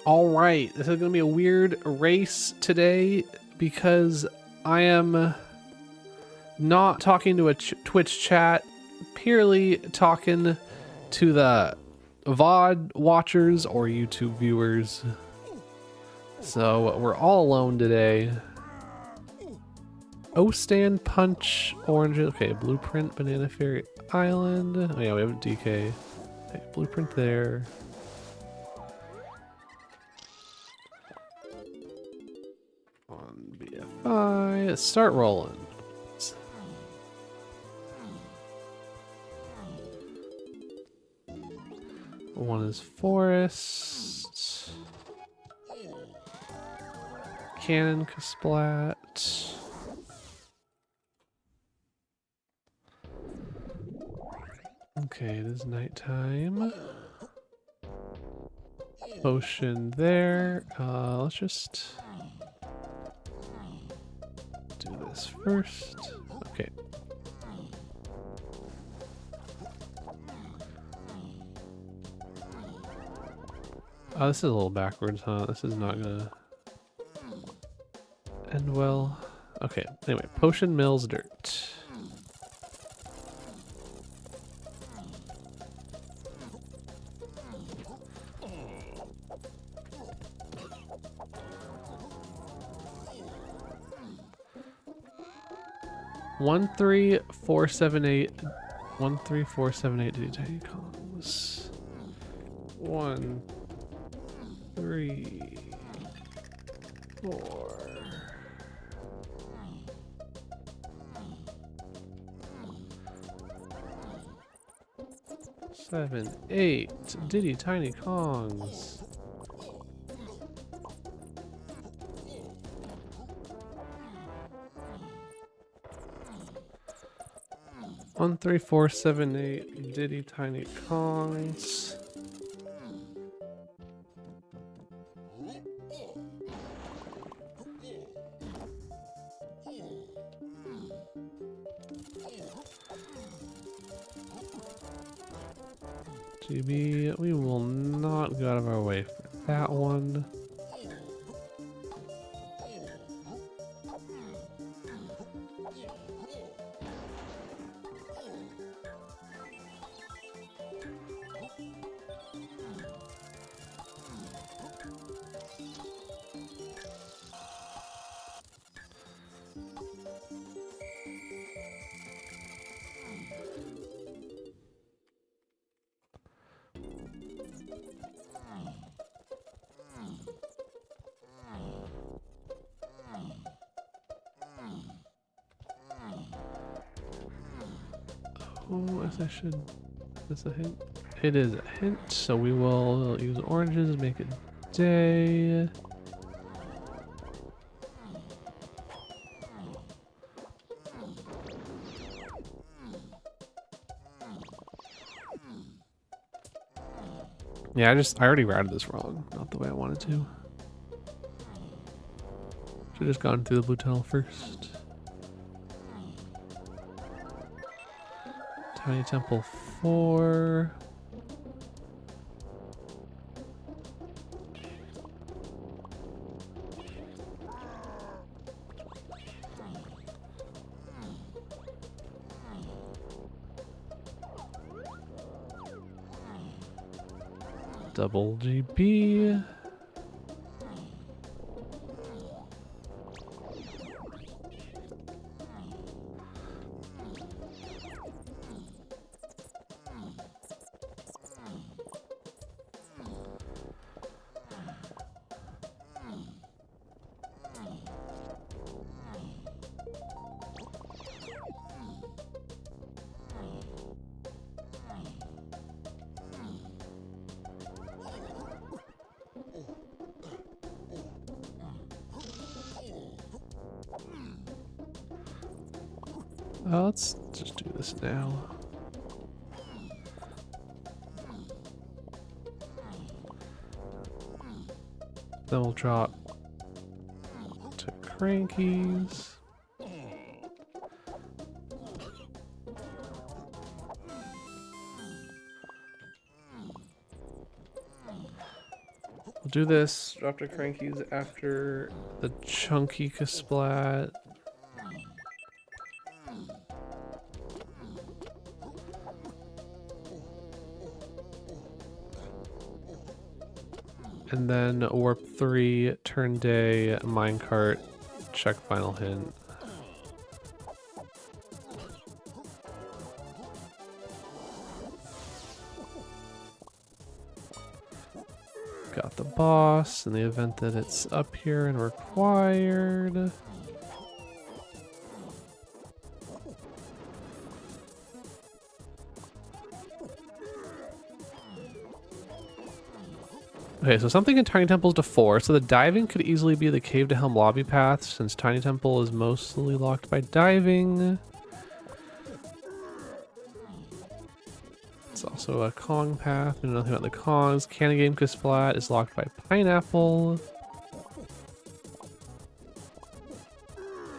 All right, this is going to be a weird race today because I am not talking to a Twitch chat, purely talking to the VOD watchers or YouTube viewers. So we're all alone today. O-Stand, Punch, Orange, okay, Blueprint, Banana Fairy Island. Oh yeah, we have DK. Okay, Blueprint there. On BFI, let's start rolling. One is Forest. Cannon Kasplat. Okay, it is nighttime. Potion there. Let's just do this first. Okay. Oh, this is a little backwards, huh? This is not gonna end well. Okay, anyway, Potion Mills Dirt. One, 3, 4, 7, 8. 1, 3, 4, 7, 8 Diddy and Tiny Kongs. 1, 3, 4. 7, 8 Diddy Tiny Kongs. One, 3, 4, 7, 8 Diddy Tiny Kongs. GB, we will not go out of our way for that one. Oh, I should. Is this a hint? It is a hint, so we will use oranges, make it day. Yeah, I already routed this wrong, not the way I wanted to. Should've just gone through the blue tunnel first. Tiny Temple 4. Double GB. Let's just do this now. Then we'll drop to Crankies. We'll do this after Cranky's after the Chunky Kasplat. And then Warp 3, Turn Day, Minecart, check Final Hint. Got the boss in the event that it's up here and required. Okay, so something in Tiny Temple's to 4. So the diving could easily be the Cave to Helm lobby path, since Tiny Temple is mostly locked by diving. It's also a Kong path. We know nothing about the Kongs. Cannon Game Kasplat is locked by Pineapple.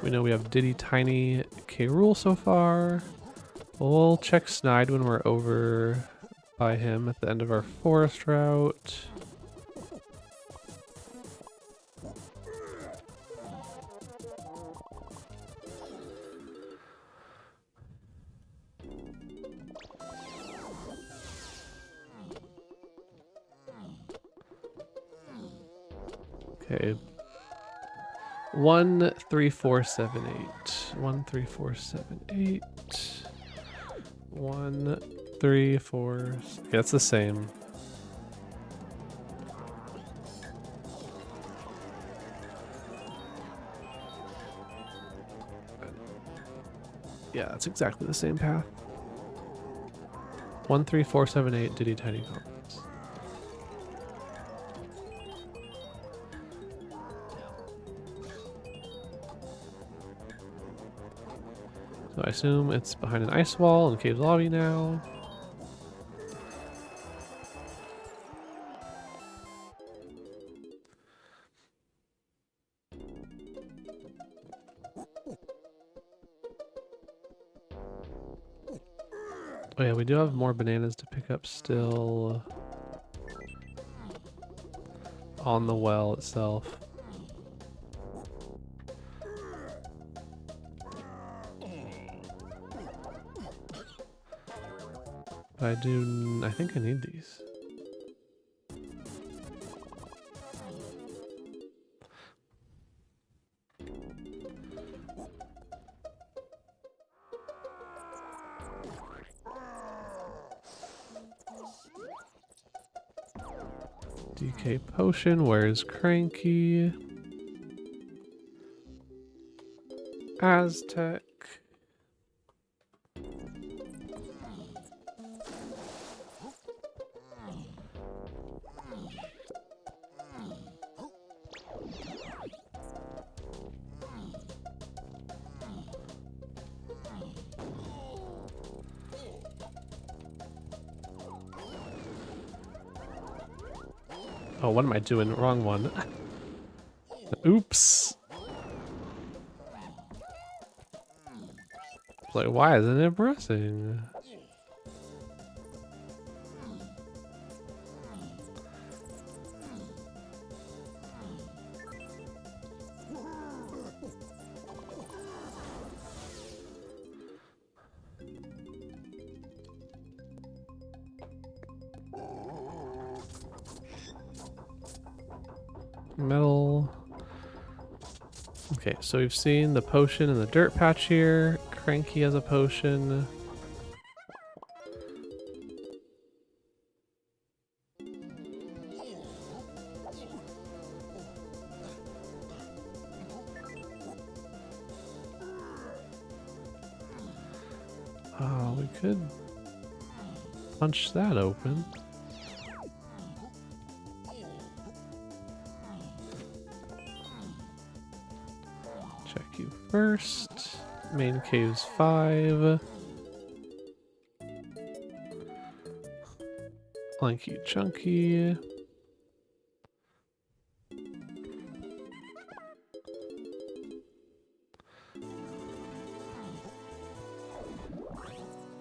We know we have Diddy, Tiny, K. Rool so far. We'll check Snide when we're over by him at the end of our forest route. Okay. 1, 3, 4, 7, 8. 1, 3, 4, 7, 8. 1, 3, 4. Okay, that's the same. Yeah, that's exactly the same path. 1, 3, 4, 7, 8. Diddy Tiny Kong. So I assume it's behind an ice wall in the cave lobby now. Oh yeah, we do have more bananas to pick up still on the well itself. But I think I need these. DK potion, where's Cranky? Aztec. Oh, what am I doing? Wrong one. Oops. Like, why isn't it pressing? Metal. Okay, so we've seen the potion in the dirt patch here. Cranky has a potion. Oh, we could punch that open. Check you first. Main cave's 5. Lanky Chunky.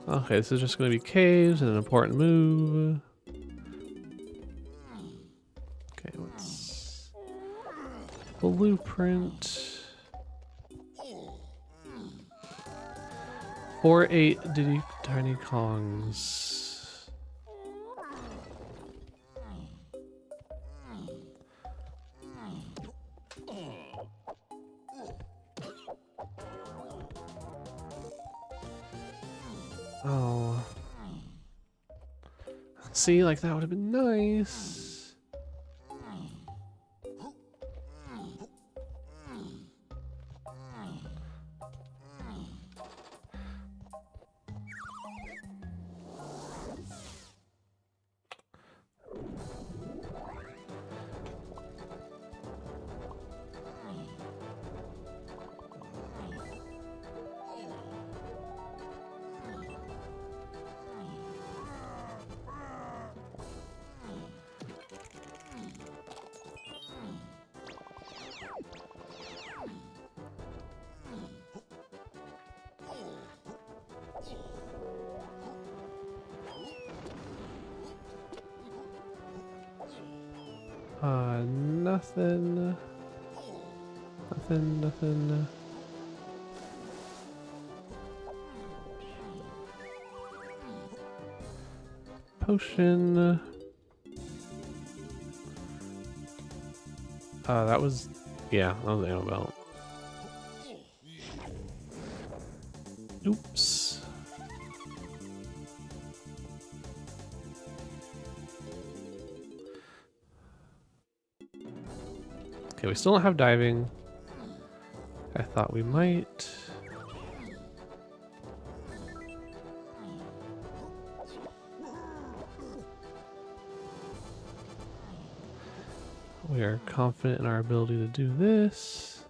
Okay, this is just going to be caves and an important move. Okay, Blueprint. 4-8 Diddy Tiny Kongs. Oh. See, like that would have been nice. Nothing. Nothing. Potion. That was, yeah, that was ammo belt. Oops. Okay, we still don't have diving. I thought we might. We are confident in our ability to do this.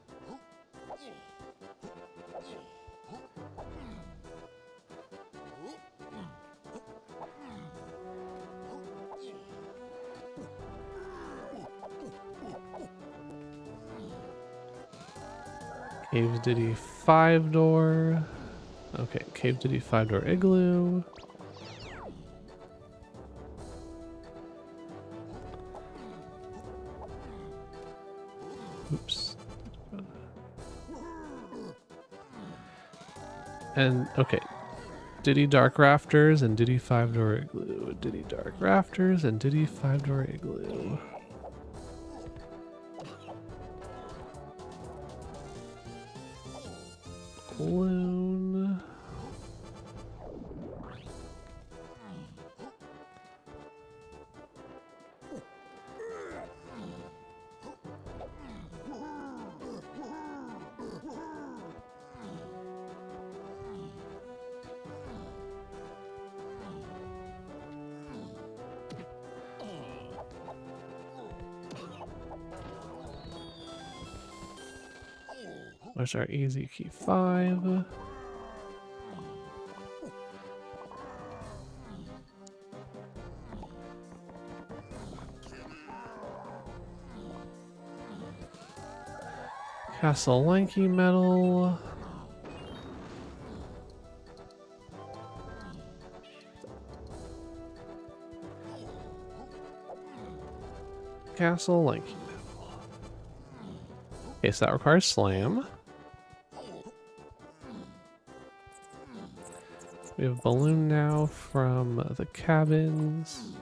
Cave Diddy 5-door. Okay, Cave Diddy 5-door igloo. Oops. And okay, Diddy Dark Rafters and Diddy 5-door igloo. Diddy Dark Rafters and Diddy 5-door igloo. Balloon. Where's our easy key 5? Castle Lanky Metal. Castle Lanky Metal. Okay, so that requires Slam. We have Balloon now from the cabins.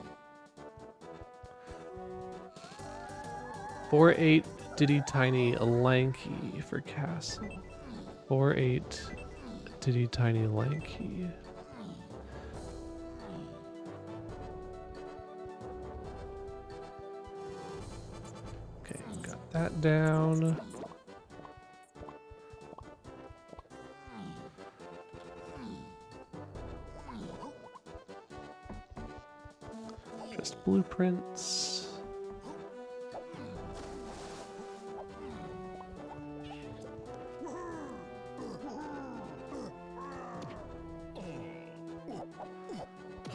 4-8 Diddy Tiny Lanky for Castle. 4-8 Diddy Tiny Lanky. Okay, got that down. Just blueprints.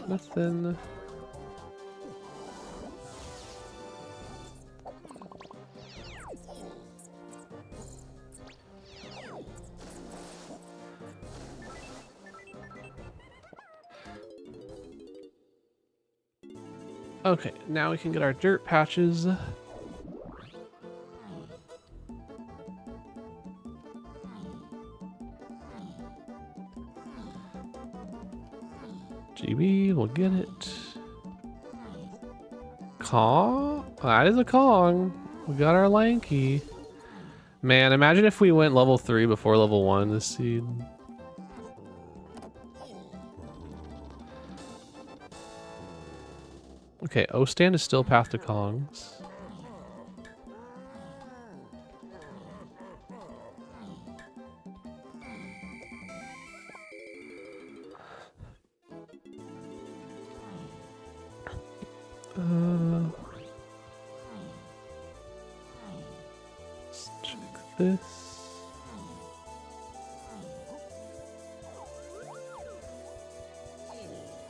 Nothing. Okay, now we can get our dirt patches. Maybe we'll get it. Kong? That is a Kong. We got our lanky. Man, imagine if we went level 3 before level 1 this seed. Okay, O stand is still path to Kongs. Let's check this.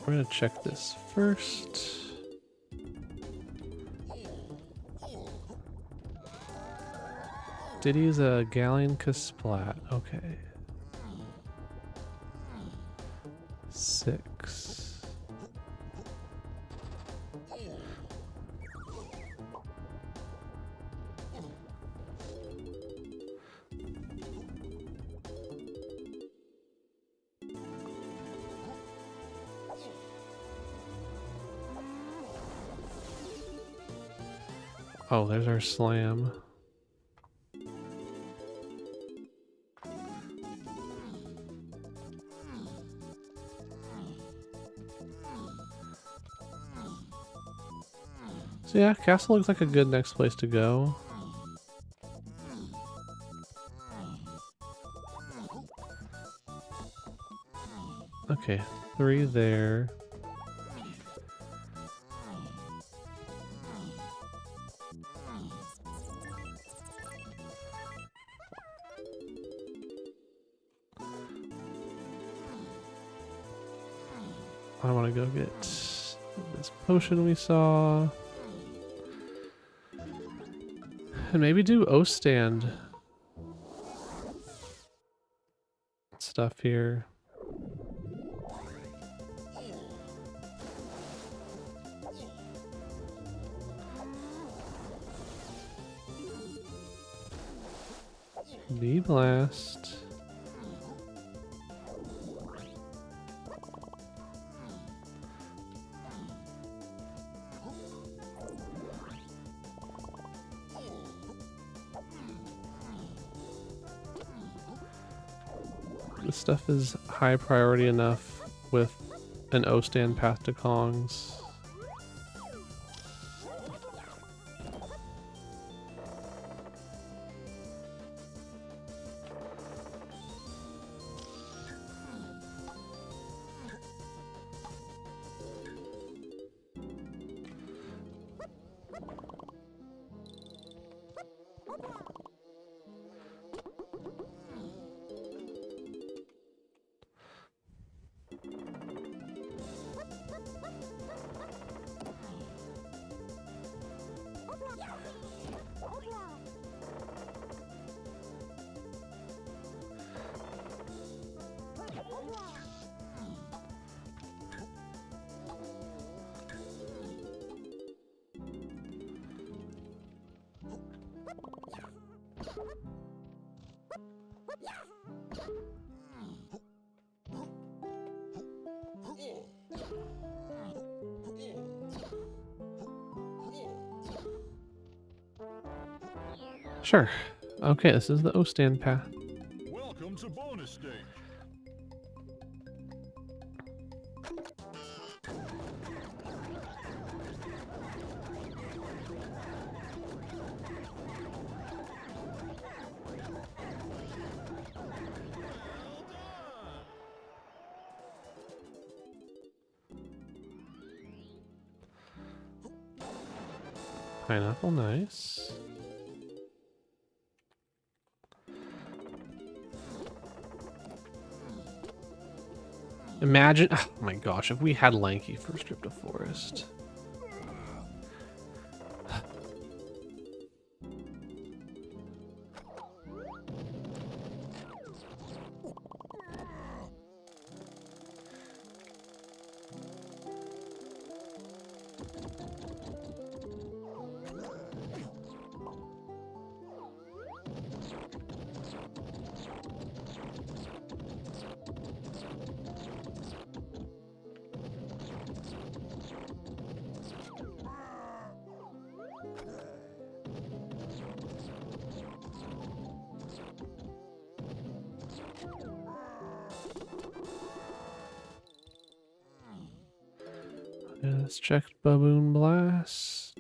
We're gonna check this first. Diddy's a Galleon Splat. Okay. 6. Oh, there's our slam. So yeah, castle looks like a good next place to go. Okay, 3 there. I want to go get this potion we saw. And maybe do O stand stuff here. Bee blast. This stuff is high priority enough with an O stand path to Kongs. Sure. Okay, this is the O stand path. Welcome to bonus stage. Pineapple, nice. Imagine, oh my gosh, if we had Lanky for Strip of Forest. Let's check Baboon Blast.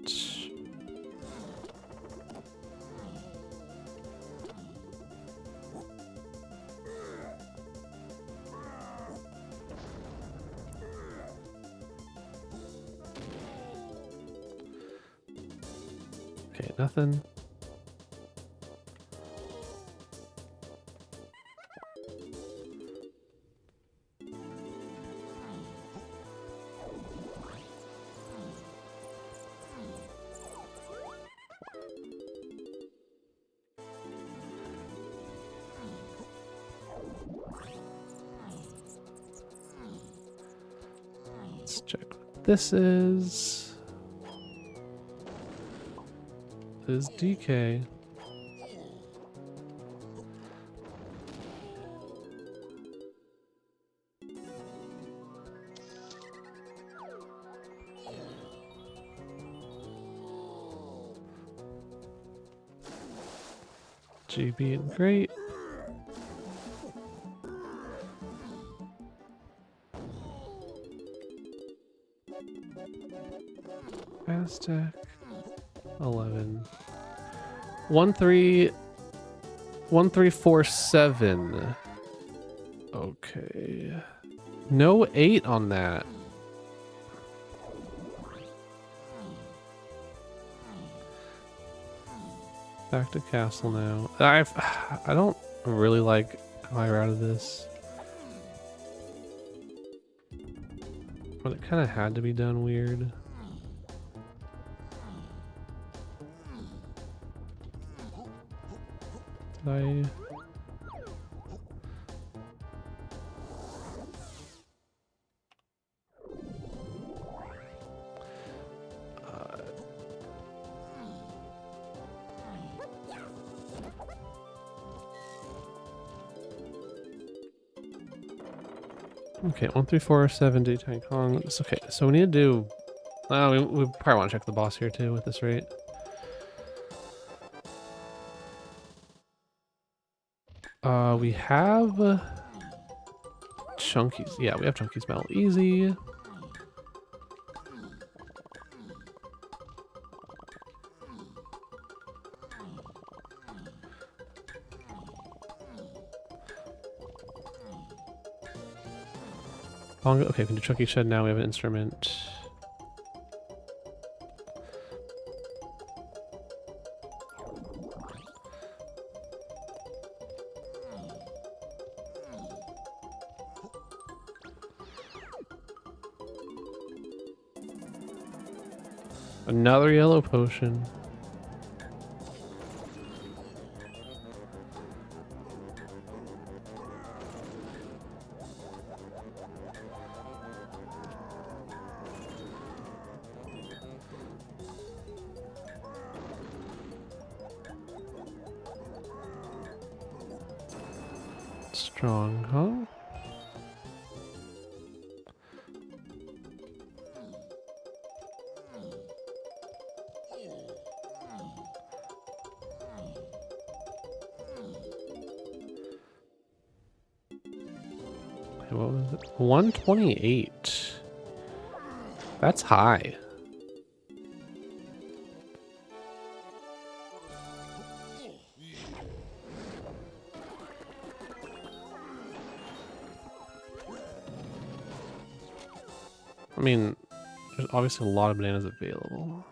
Okay, nothing. Let's check what this is. This is DK. GB and great. Aztec. 11. 1347. Okay. No 8 on that. Back to castle now. I don't really like how I routed this. But it kind of had to be done weird. Did I... Okay, 1347 Diddy and Tiny Kong. It's okay, so we need to do... we probably want to check the boss here too with this rate. We have... Chunky's. Yeah, we have Chunky's Metal. Easy. Bongo. Okay, we can do Chunky Shed now. We have an instrument. Another yellow potion. Strong, huh? What was it? 128. That's high. I mean, there's obviously a lot of bananas available.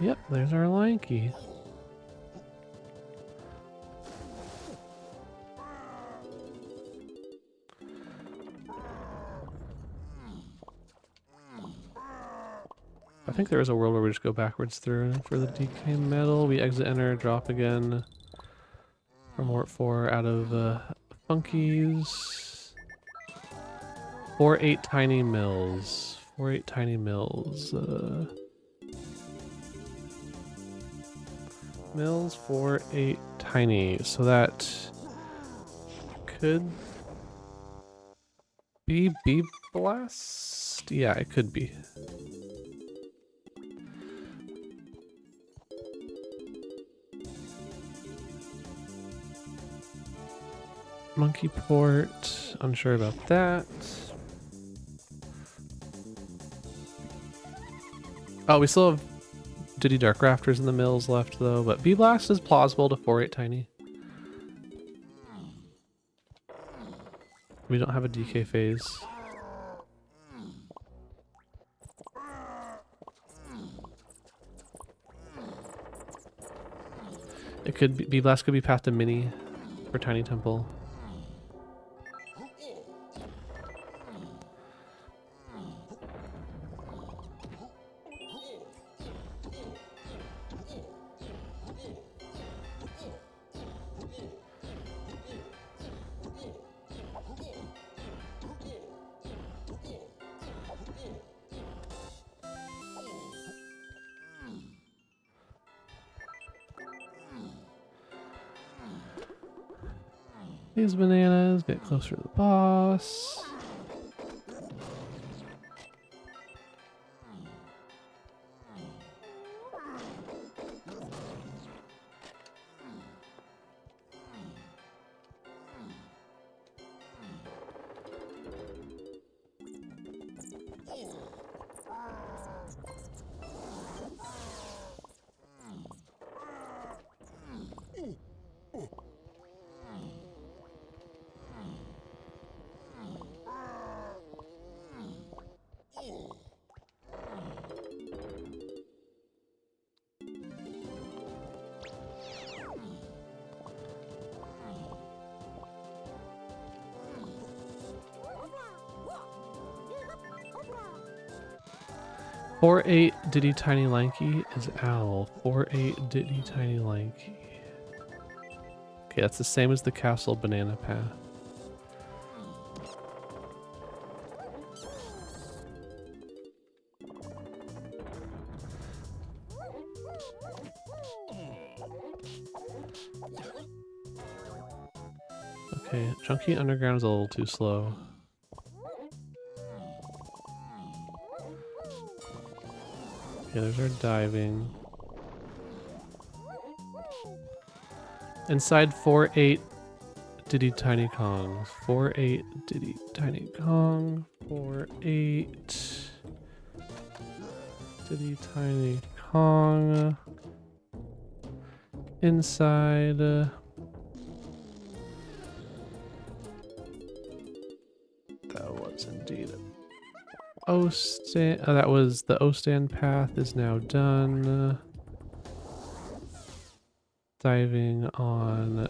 Yep, there's our line key. I think there is a world where we just go backwards through for the DK metal. We exit, enter, drop again. From Warp 4 out of Funkies. 4-8 tiny mills. 4-8 tiny mills. Mills 4-8 tiny. So that could be Bee Blast? Yeah, it could be. Monkey Port, unsure about that. Oh, we still have Diddy Dark Rafters in the mills left though, but Bee Blast is plausible to 4-8 Tiny. We don't have a DK phase. It could be, Bee Blast could be path to Mini for Tiny Temple. These bananas get closer to the boss. Four eight Diddy Tiny Lanky is Owl. 4-8 Diddy Tiny Lanky. Okay, that's the same as the castle banana path. Okay, Chunky Underground is a little too slow. Okay, there's our diving. Inside 4-8 Diddy Tiny Kong. 4-8 Diddy Tiny Kong. 4-8 Diddy Tiny Kong. Inside. That was indeed O-stand. That was the O-stand path is now done. Diving on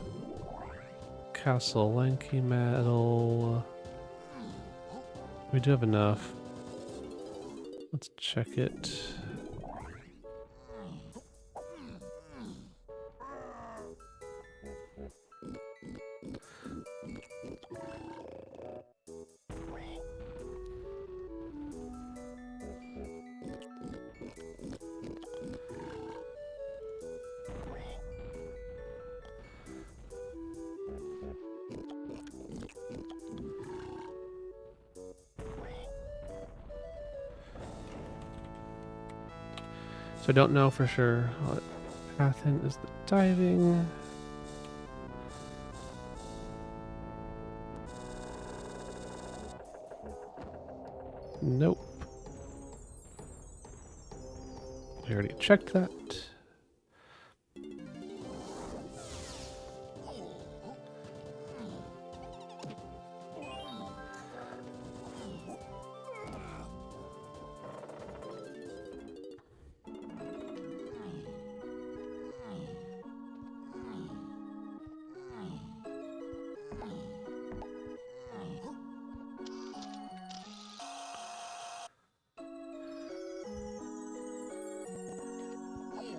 Castle Lanky Metal. We do have enough. Let's check it. So I don't know for sure what path in is the diving. Nope. We already checked that.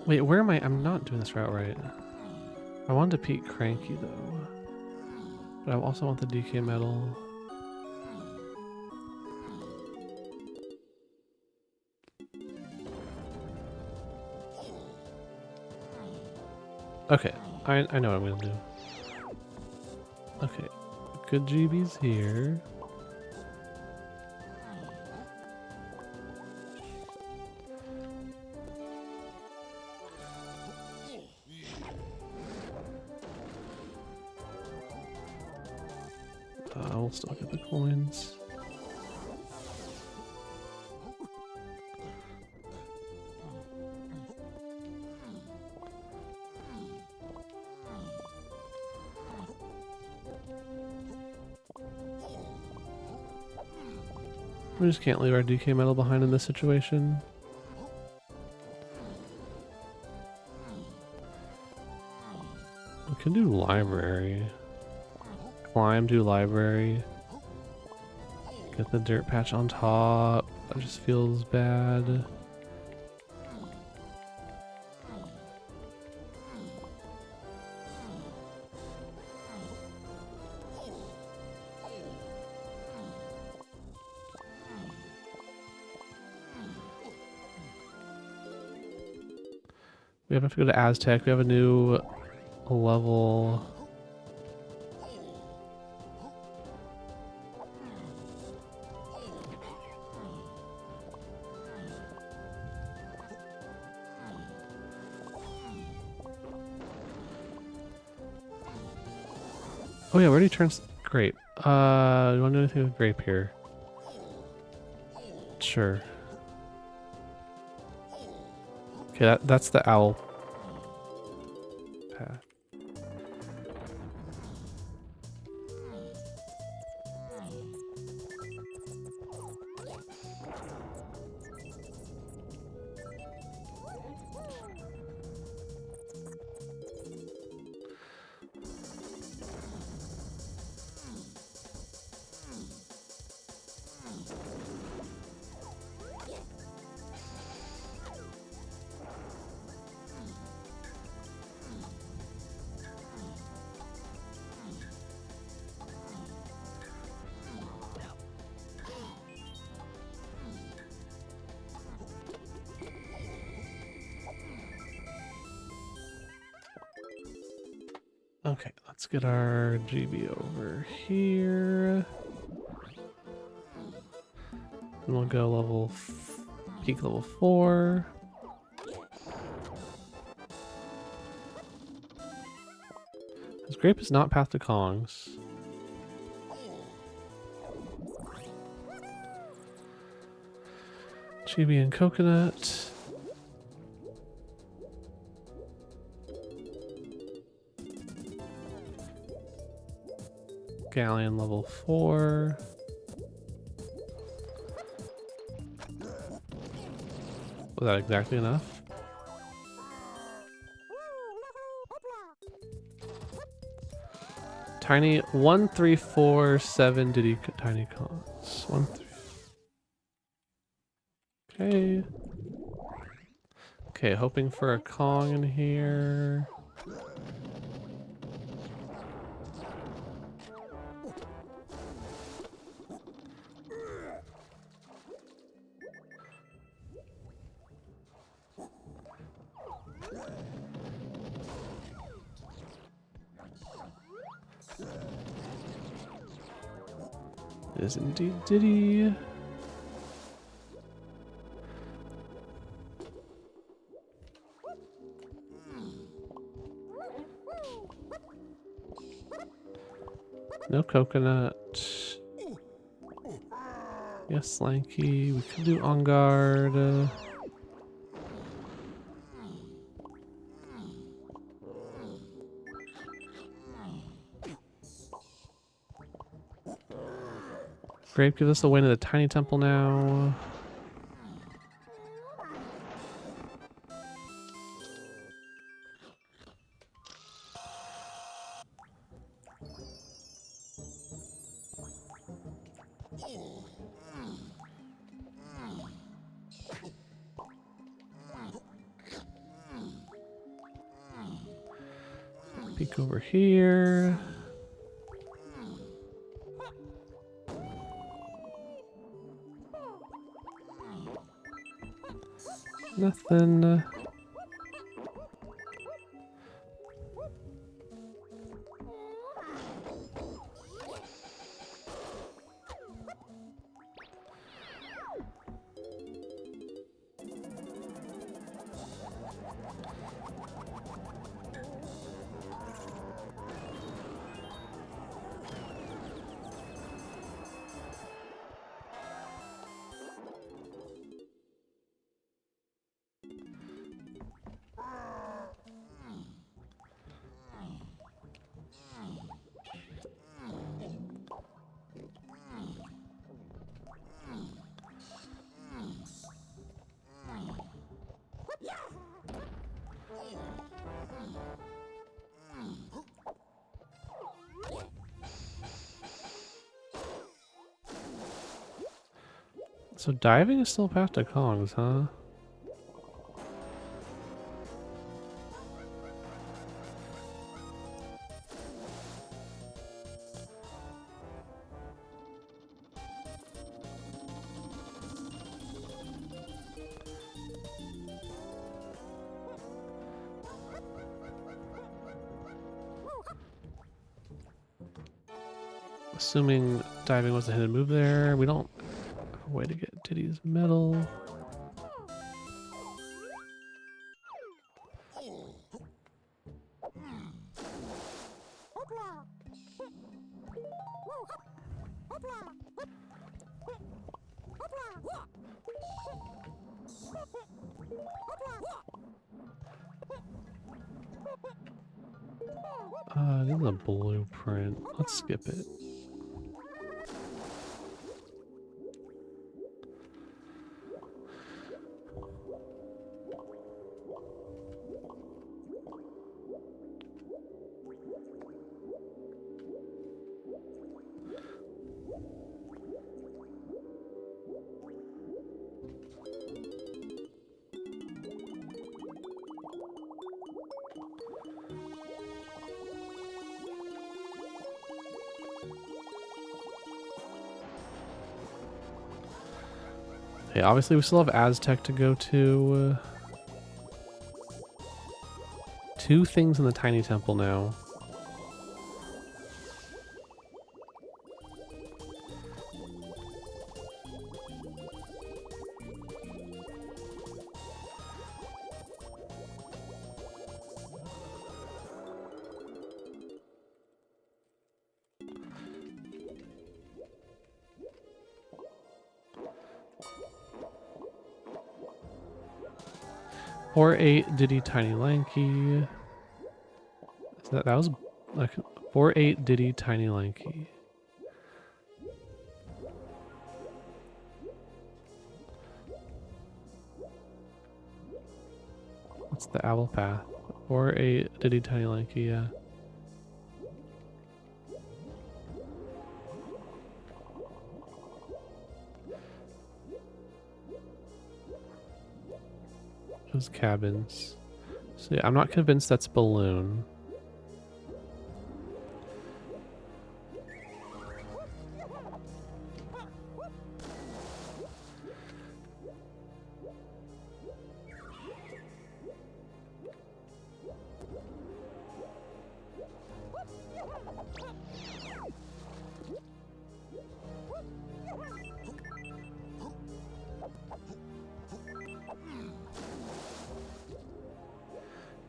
Wait, where am I? I'm not doing this route right. I wanted to peek Cranky though. But I also want the DK metal. Okay, I know what I'm gonna do. Okay, good GBs here. We'll still get the coins. We just can't leave our DK metal behind in this situation. We can do library. Climb, do library. Get the dirt patch on top. That just feels bad. We have to go to Aztec. We have a new level. Oh yeah, we already turned grape. You want to do anything with grape here? Sure. Okay, that's the owl path. Okay, let's get our GB over here. And we'll go peak level 4. This grape is not path to Kongs. GB and coconut. Galleon level 4. Was that exactly enough? Tiny 1347 Diddy Tiny Kong. 1 3. Okay. Okay, hoping for a Kong in here. It is indeed Diddy. No coconut. Yes, Lanky. We can do on guard. Grape gives us the win at the tiny temple now. Peek over here. Nothing. So diving is still a path to Kong's, huh? Assuming diving was a hidden move there, we don't have a way to get Diddy's medal. This is a blueprint. Let's skip it. Okay, obviously we still have Aztec to go to. Two things in the tiny temple now. Or 8 Diddy Tiny Lanky. That was like 4-8 Diddy Tiny Lanky. What's the owl path? 4-8 Diddy Tiny Lanky, yeah. Those cabins. So yeah, I'm not convinced that's balloon.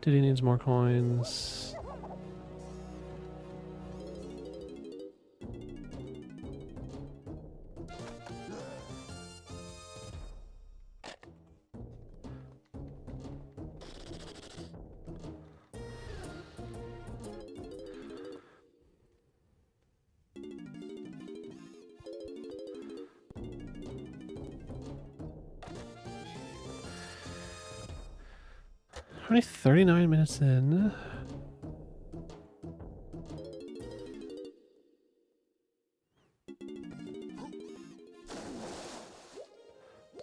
Diddy needs more coins. Only 39 minutes in.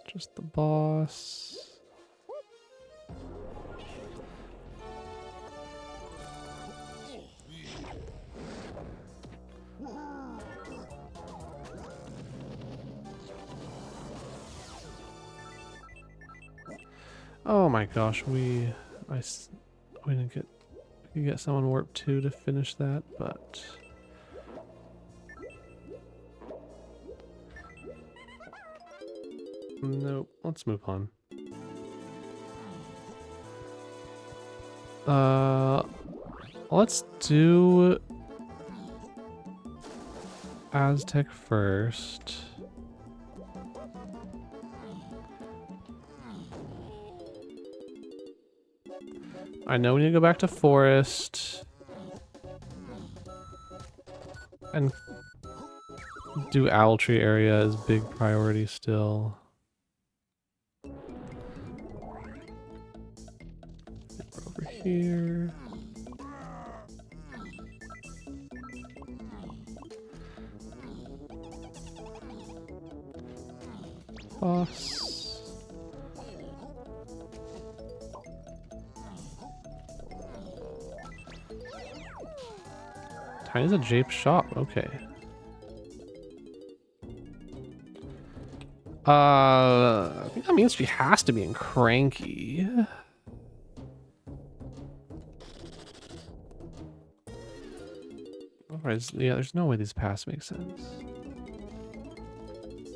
Just the boss. Oh my gosh, we didn't get, we could get someone warp 2 to finish that, but nope. Let's move on. Let's do Aztec first. I know we need to go back to forest and do owl tree area is big priority still. Over here. boss. Tiny's a jape shop, okay. I think that means she has to be in Cranky. Otherwise, yeah, there's no way these paths make sense.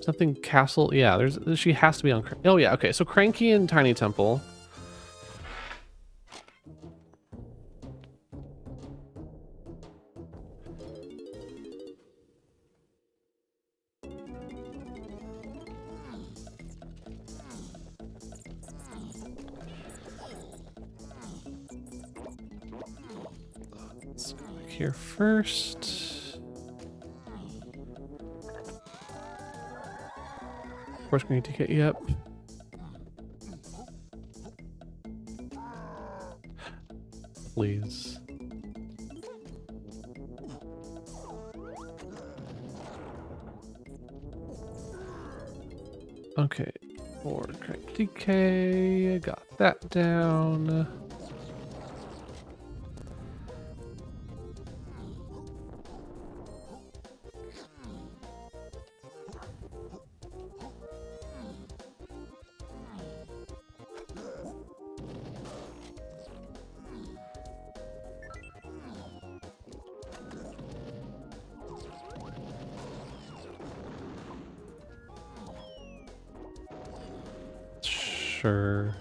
Something castle, yeah, she has to be on, oh yeah, okay, so Cranky and Tiny Temple. Let's go back here first. Of course, we need to get you up. Please. Okay, or DK, got that down. Sure.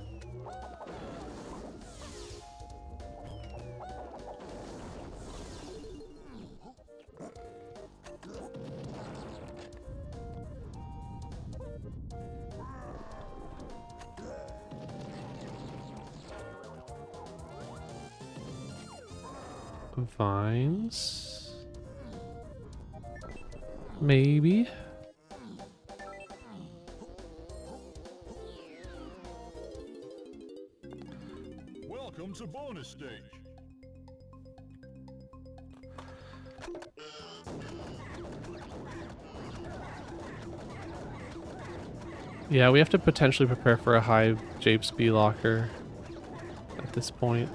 Vines. Maybe. Welcome to bonus stage. Yeah, we have to potentially prepare for a high Jape speed locker at this point.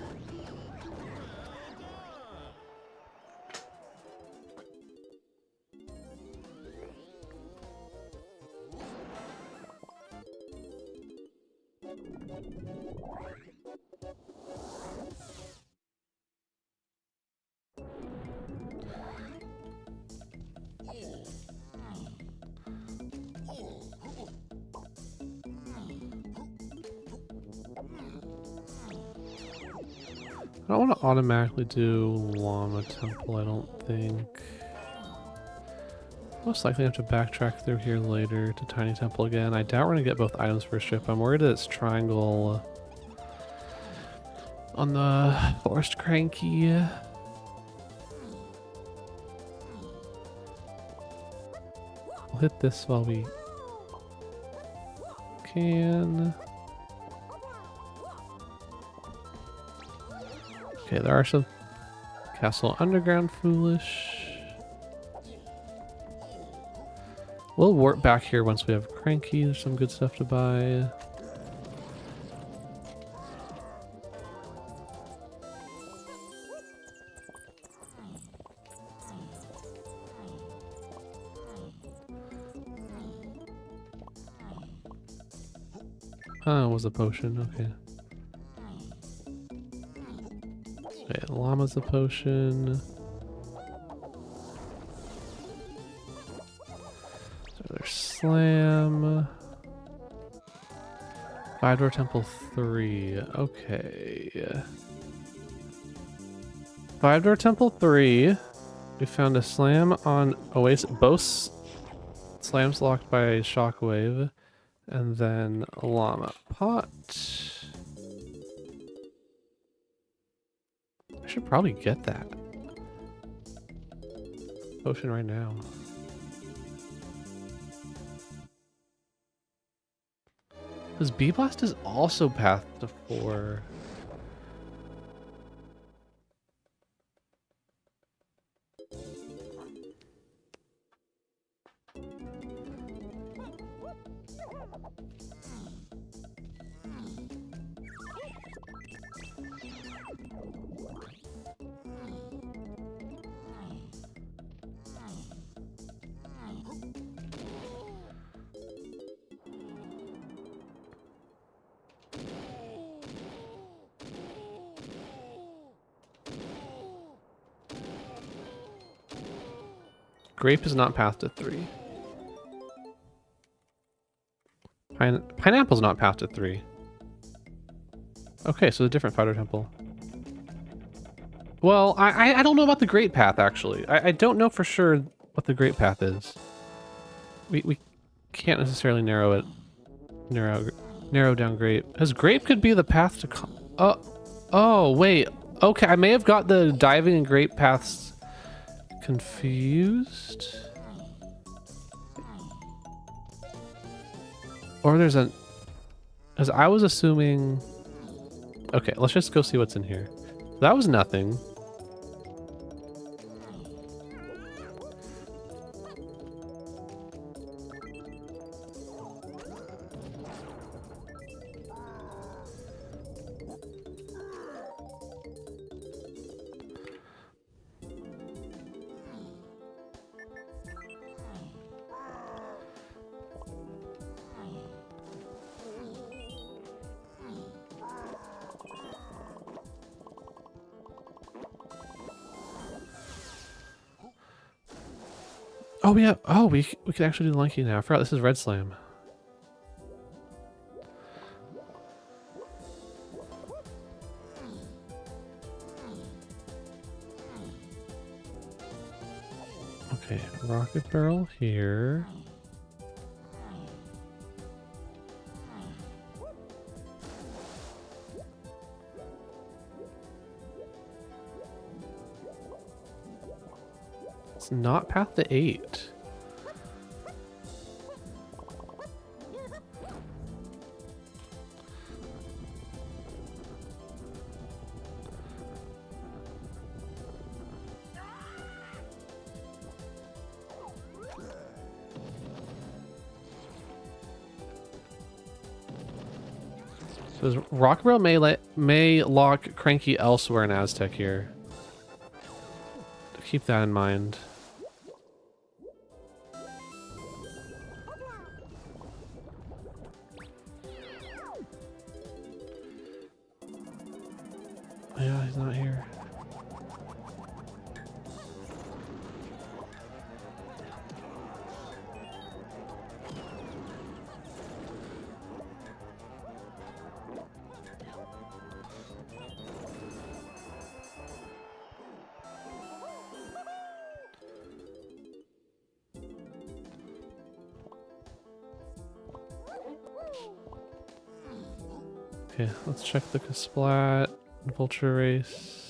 I don't want to automatically do Llama Temple, I don't think. Most likely have to backtrack through here later to Tiny Temple again. I doubt we're going to get both items for a ship. I'm worried that it's triangle on the Forest Cranky. We'll hit this while we can. Okay, there are some Castle Underground Foolish. We'll warp back here once we have Cranky. There's some good stuff to buy. Oh, it was a potion, okay. Okay, Llama's a potion. So there's Slam. 5-door Temple 3. Okay. 5-door Temple 3. We found a Slam on Oasis. Both Slams locked by Shockwave. And then a Llama pot. I should probably get that potion right now. Because B-Blast is also path to 4. Grape is not path to 3. Pineapple's not path to 3. Okay, so a different fighter temple. Well, I don't know about the Great Path, actually. I don't know for sure what the Great Path is. We can't necessarily narrow down Grape. Because Grape could be the path to... Oh, wait. Okay, I may have got the diving and Grape paths confused. Or there's a... Because I was assuming... Okay, let's just go see what's in here. That was nothing. Oh, yeah. Oh, we can actually do the monkey now. I forgot this is Red Slam. Okay, rocket barrel here. It's not path to 8. So rocket barrel may lock Cranky elsewhere in Aztec here. Keep that in mind. Yeah, he's not here. Okay, let's check the Splat, Vulture Race.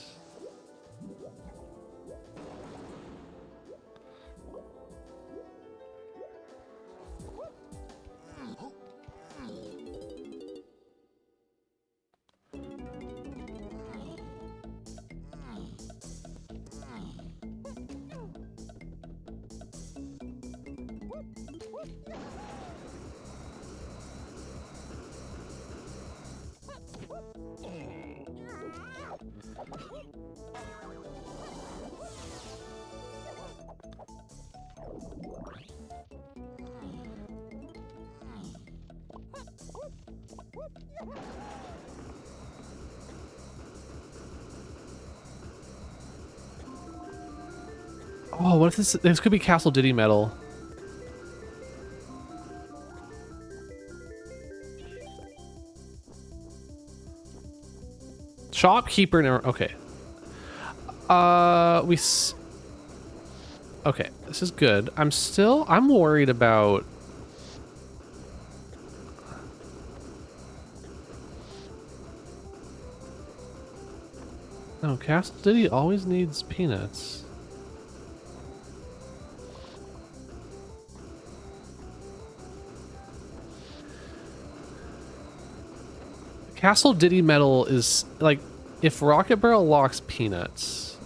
Oh, what if this could be Castle Diddy Metal? Shopkeeper never. Okay. Okay, this is good. I'm worried about. No, Castle Diddy always needs peanuts. Castle Diddy Metal is like, if Rocket Barrel locks peanuts,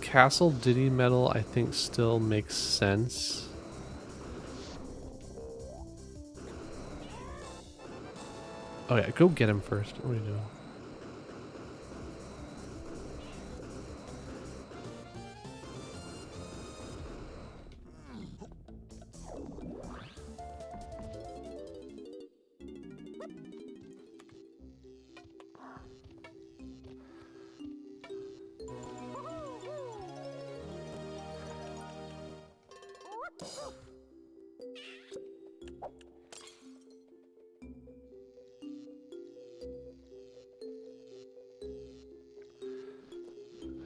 Castle Diddy Metal I think still makes sense. Oh yeah, go get him first. What are you doing?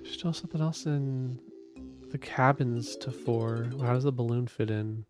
Still something else in the cabins to 4. How does the balloon fit in?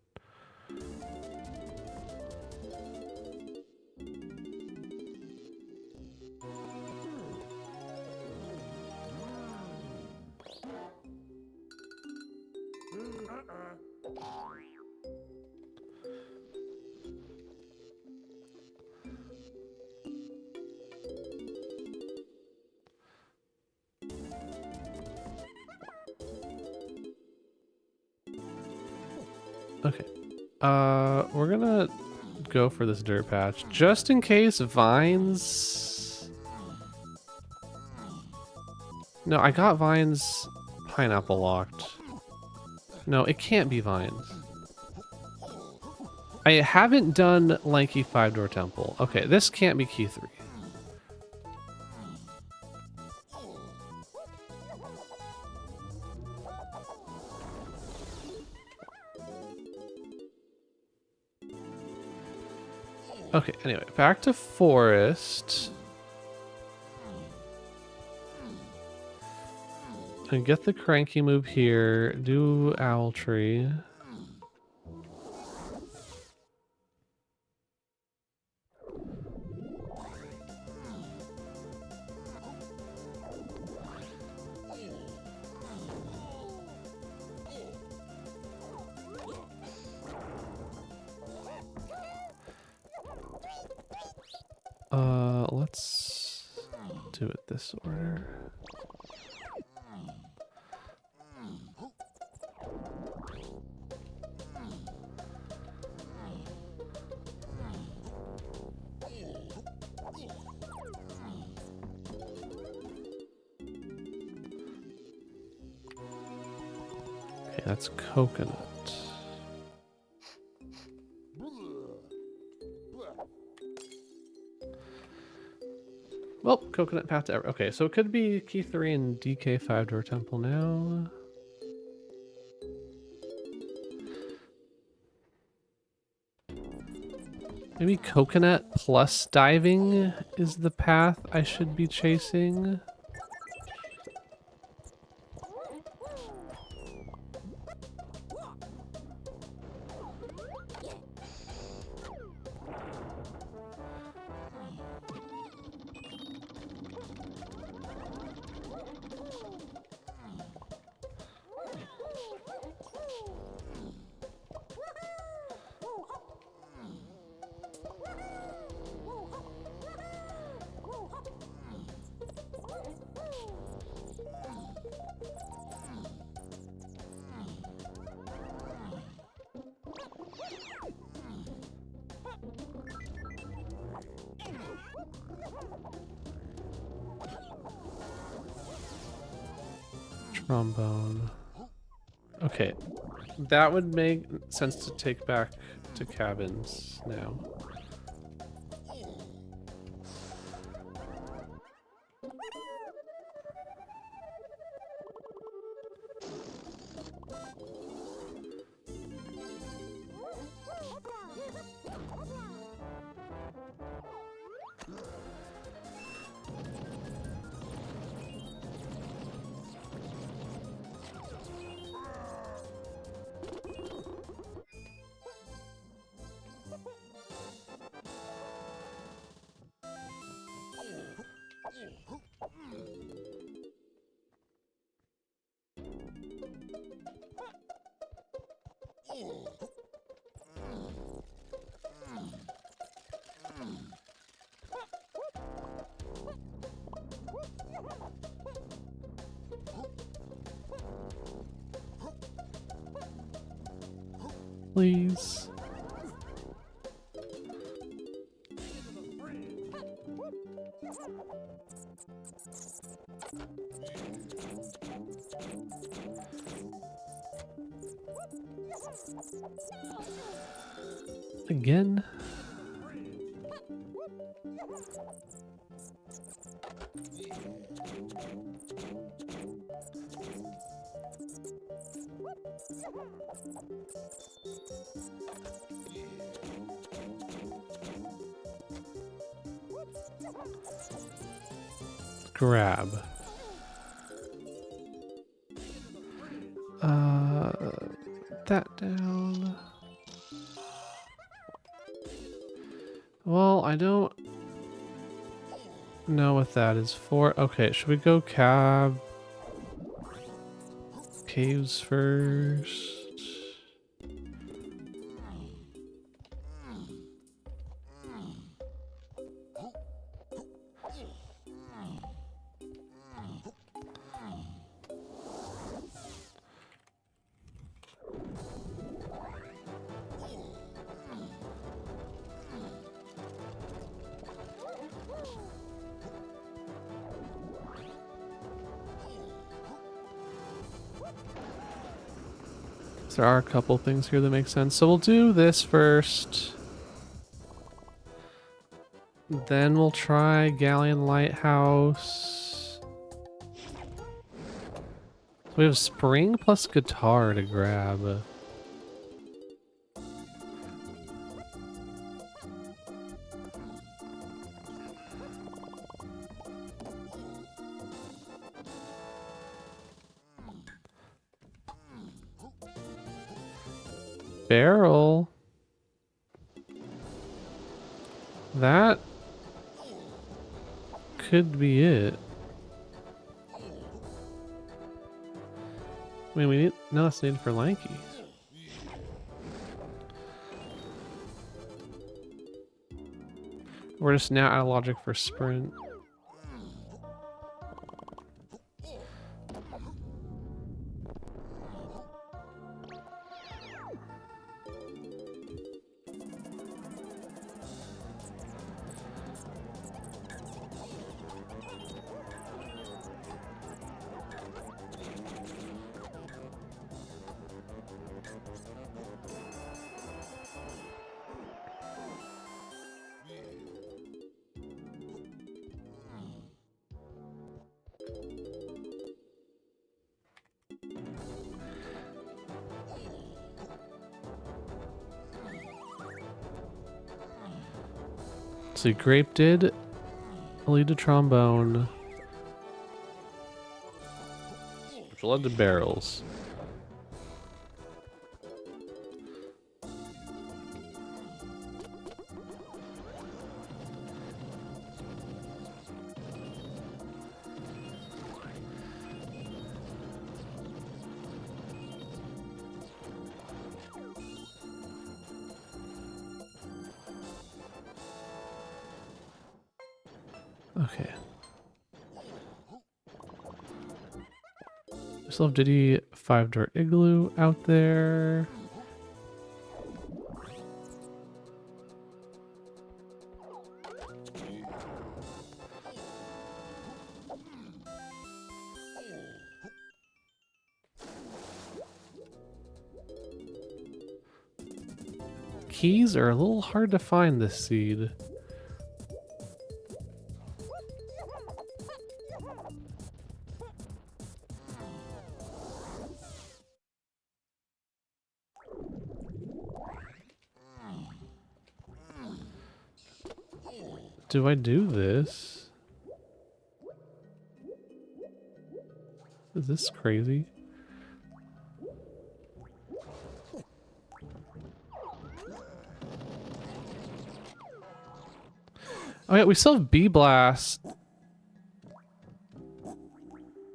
Okay. We're gonna go for this dirt patch just in case vines. No, I got vines pineapple locked. No, it can't be vines. I haven't done Lanky 5-door temple. Okay, this can't be key 3. Okay, anyway, back to forest. And get the cranky move here. Do owl tree. Let's do it this order. Okay, that's coconut. Well, coconut path to ever. Okay, so it could be key 3 and DK 5-door temple now. Maybe coconut plus diving is the path I should be chasing. Trombone. Okay, that would make sense to take back to cabins now. Please. Again. Grab. That down. Well, I don't know what that is for. Okay, should we go caves first? There are a couple things here that make sense. So we'll do this first. Then we'll try Galleon Lighthouse. We have spring plus guitar to grab. Barrel. That could be it. I mean, we need... No, that's needed for Lanky. We're just now out of logic for sprint. So Grape did lead to trombone, which led to barrels. Okay. We still have Diddy 5-door igloo out there. Keys are a little hard to find this seed. Do I do this? Is this crazy? Oh yeah, we still have Bee Blast.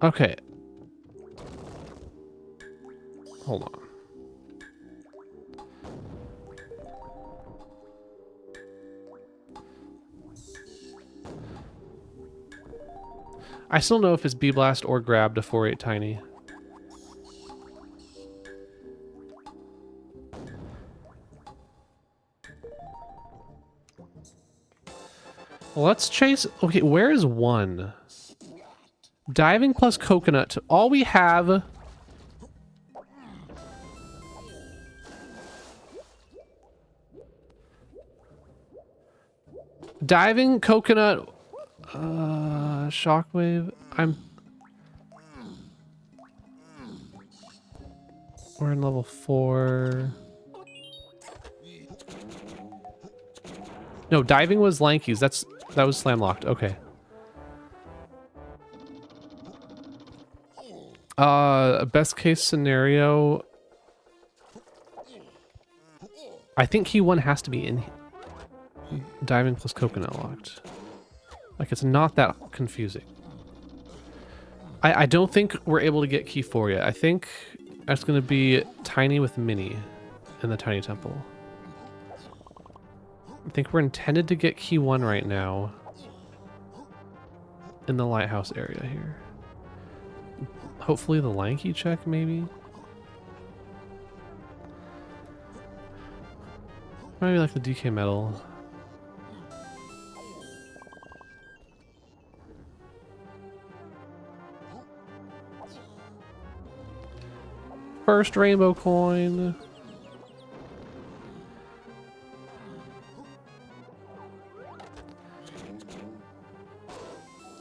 Okay. Hold on. I still know if it's Bee Blast or grab to 4-8 Tiny. Let's chase... Okay, where is one? Diving plus coconut. All we have... Diving, coconut, shockwave. We're in level 4. No, diving was Lanky's. That was slam locked. Okay. Best case scenario. I think key 1 has to be in diving plus coconut locked. Like, it's not that confusing. I don't think we're able to get key 4 yet. I think that's going to be Tiny with Mini in the Tiny Temple. I think we're intended to get key 1 right now in the lighthouse area here. Hopefully the Lanky check, maybe? Maybe like the DK metal. First rainbow coin.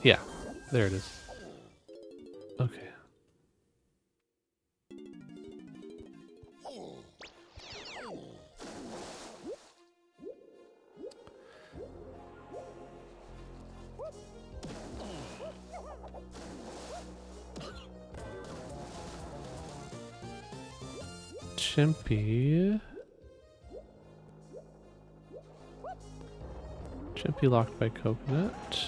Yeah, there it is. Okay. Chimpy. Chimpy locked by coconut.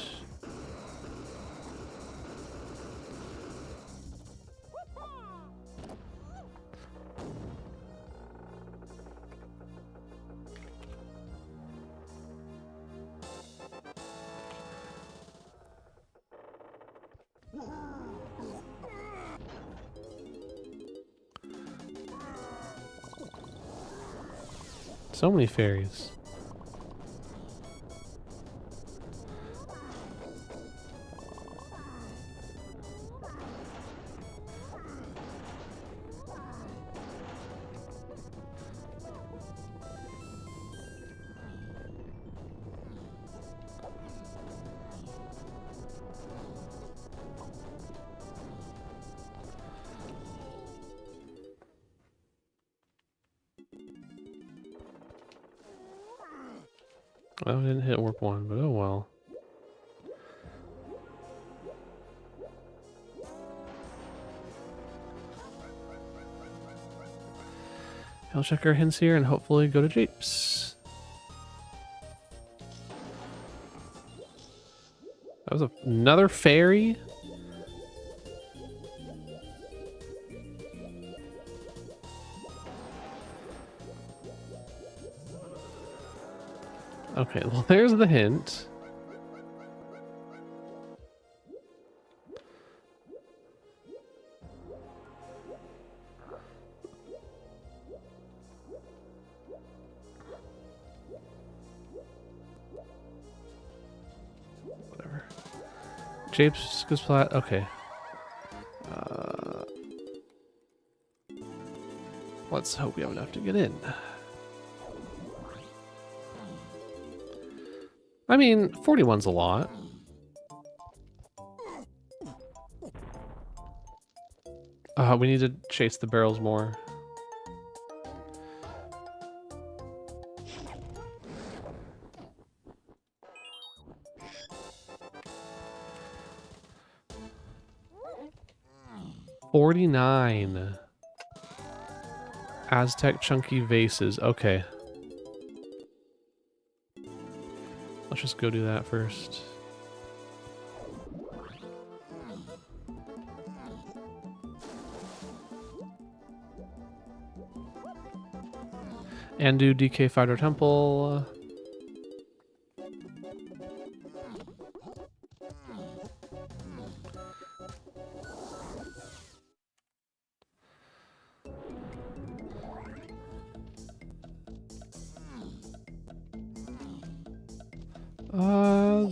So many fairies. Oh, I didn't hit warp 1, but oh well. I'll check our hints here and hopefully go to Japes. That was another fairy? Okay, well there's the hint. Whatever. Japes goes flat. Okay. Let's hope we have enough to get in. I mean, 41's a lot. We need to chase the barrels more. $49. Aztec chunky vases. Okay. Let's just go do that first. And do DK Fighter Temple.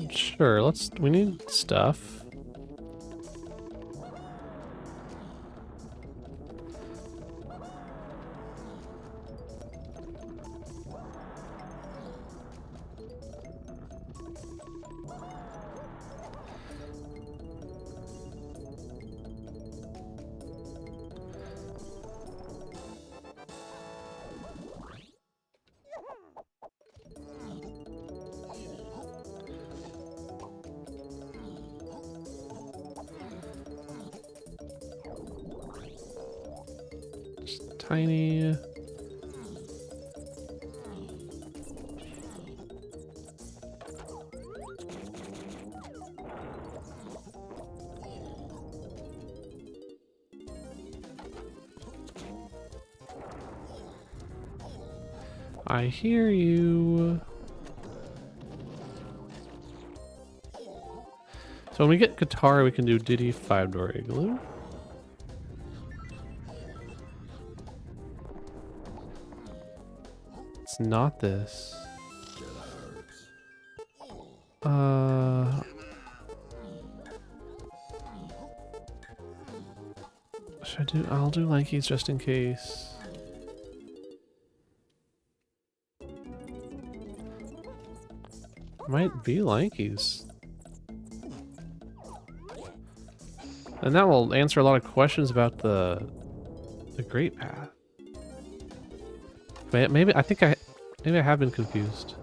Sure, we need stuff. Tiny. I hear you. So when we get guitar, we can do Diddy 5-door igloo. It's not this. Should I do? I'll do Lanky's just in case. Might be Lanky's. And that will answer a lot of questions about the Great Path. Maybe I have been confused.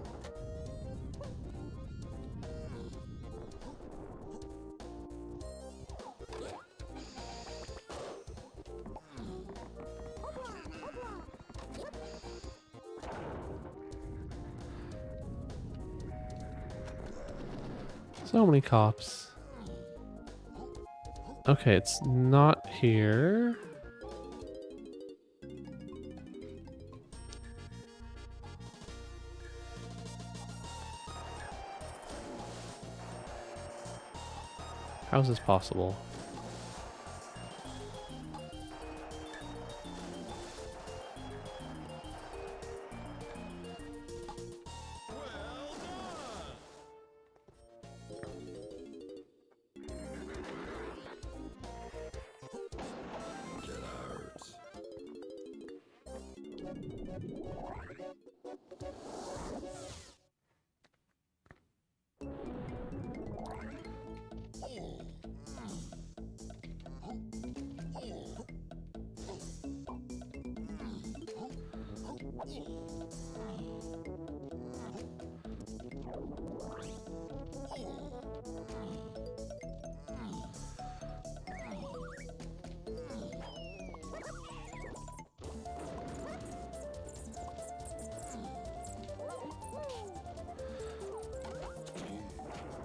So many cops. Okay, it's not here. How is this possible?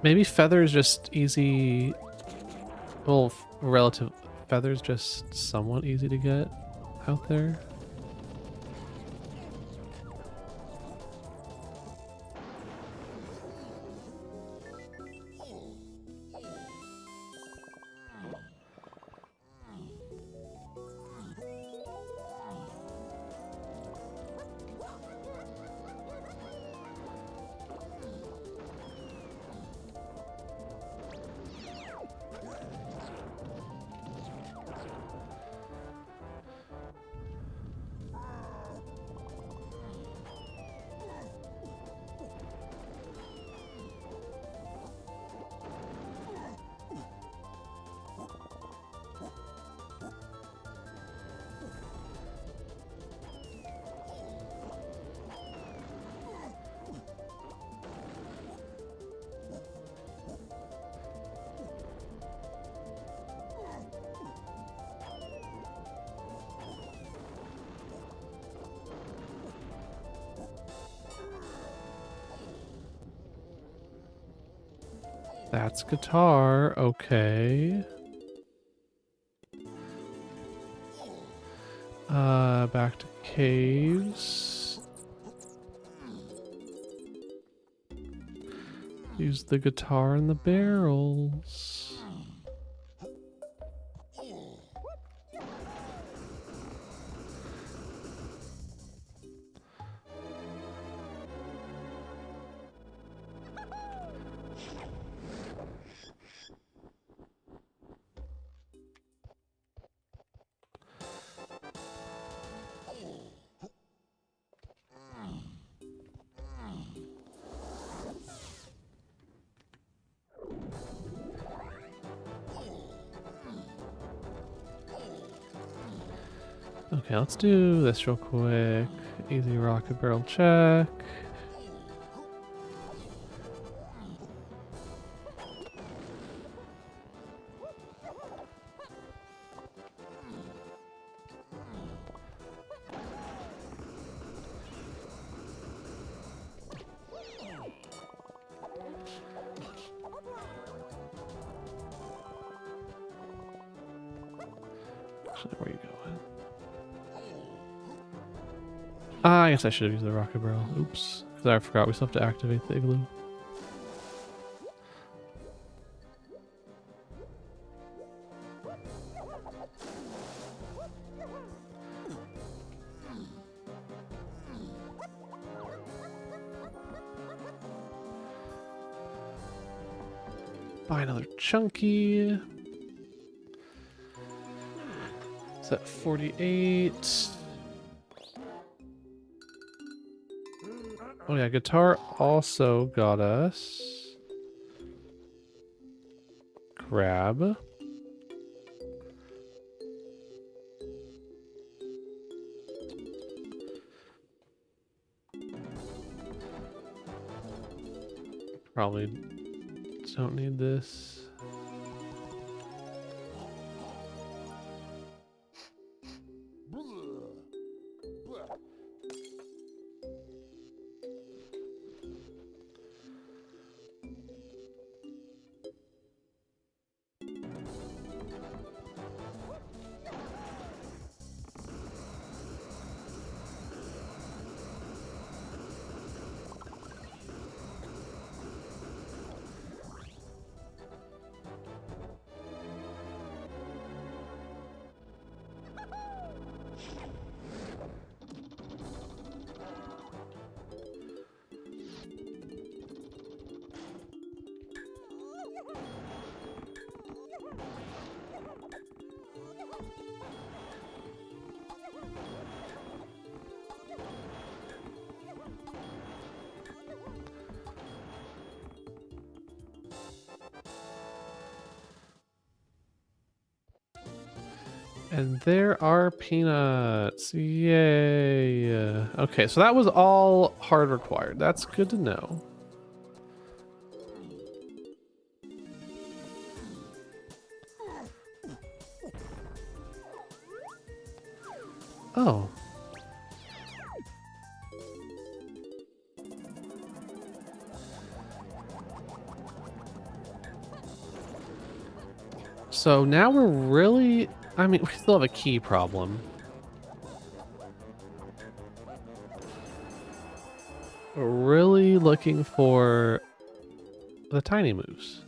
Maybe Feather's just easy. Well, relative Feather's just somewhat easy to get out there. That's guitar, okay. Back to caves. Use the guitar and the barrels. Okay, let's do this real quick. Easy rocket barrel check. Actually, where are you going? I guess I should have used the rocket barrel. Oops. Because I forgot we still have to activate the igloo. Buy another chunky. Is that 48? Oh yeah, guitar also got us. Grab. Probably don't need this. And there are peanuts. Yay. Okay, so that was all hard required. That's good to know. Oh. So now we're really... I mean, we still have a key problem. We're really looking for the tiny moves.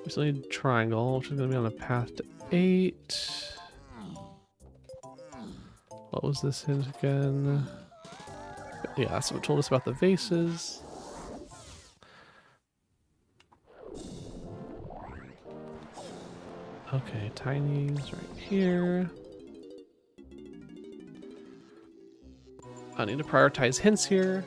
We still need triangle, which is going to be on a path to 8. What was this hint again? Yeah, that's what told us about the vases. Okay, tiny's right here. I need to prioritize hints here.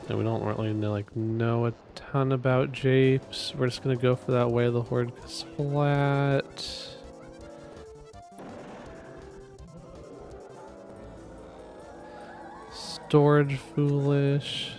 And we don't really know a ton about japes. We're just gonna go for that Way of the Horde splat. Storage foolish.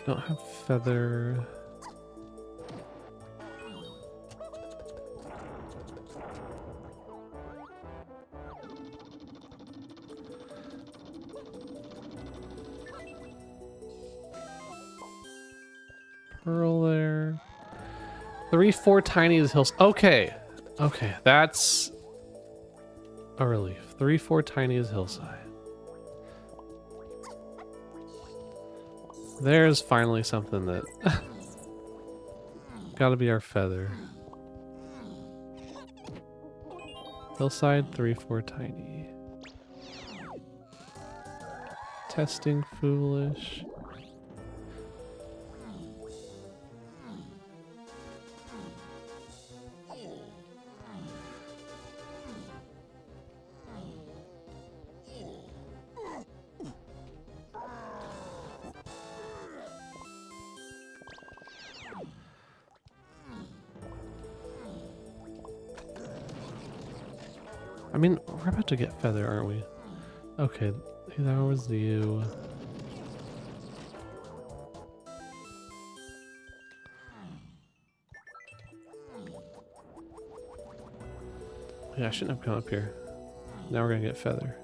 Don't have feather. Pearl there. 3-4 tiny is hills. Okay. Okay, that's a relief. 3-4 tiny is hillside. There's finally something that gotta be our feather. Hillside 3-4 tiny. Testing foolish. I mean, we're about to get feather, aren't we? Okay, that was you. Yeah, I shouldn't have come up here. Now we're gonna get feather.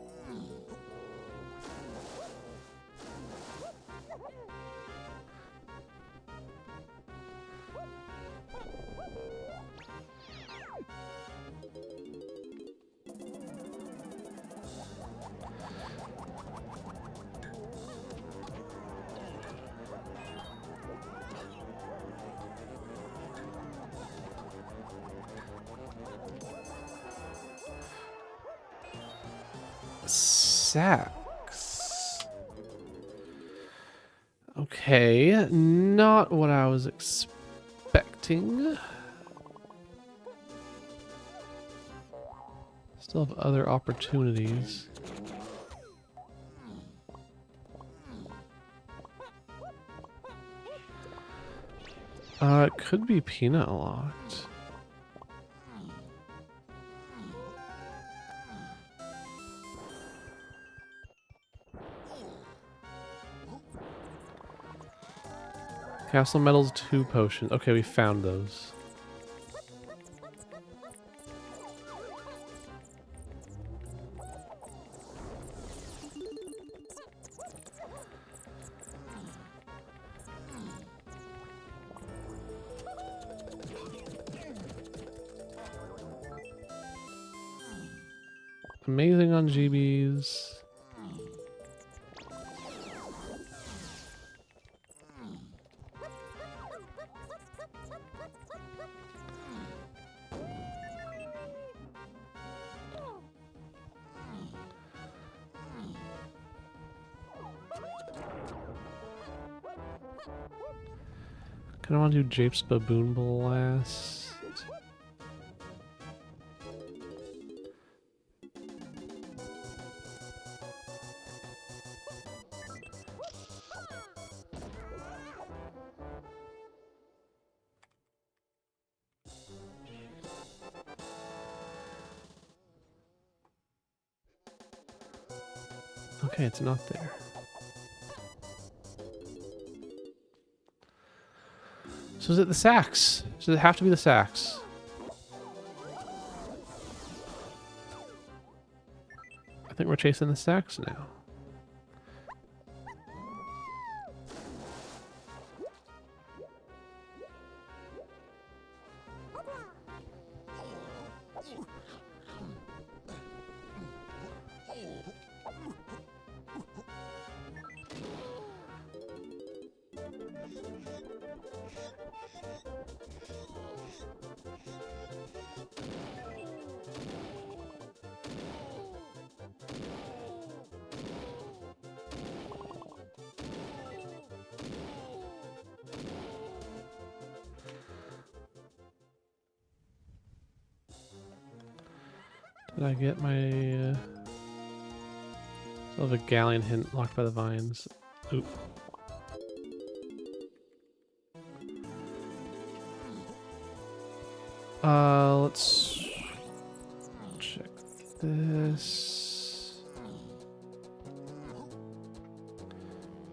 Sacks. Okay, not what I was expecting. Still have other opportunities. It could be peanut locked. Castle metals, 2 potions. Okay, we found those. Amazing on GBs. Kind of want to do Jape's Baboon Blast. Okay, it's not there. So is it the sacks? Does it have to be the sacks? I think we're chasing the sacks now. Did I get my... Still have a Galleon hint locked by the vines. Oop. Let's check this.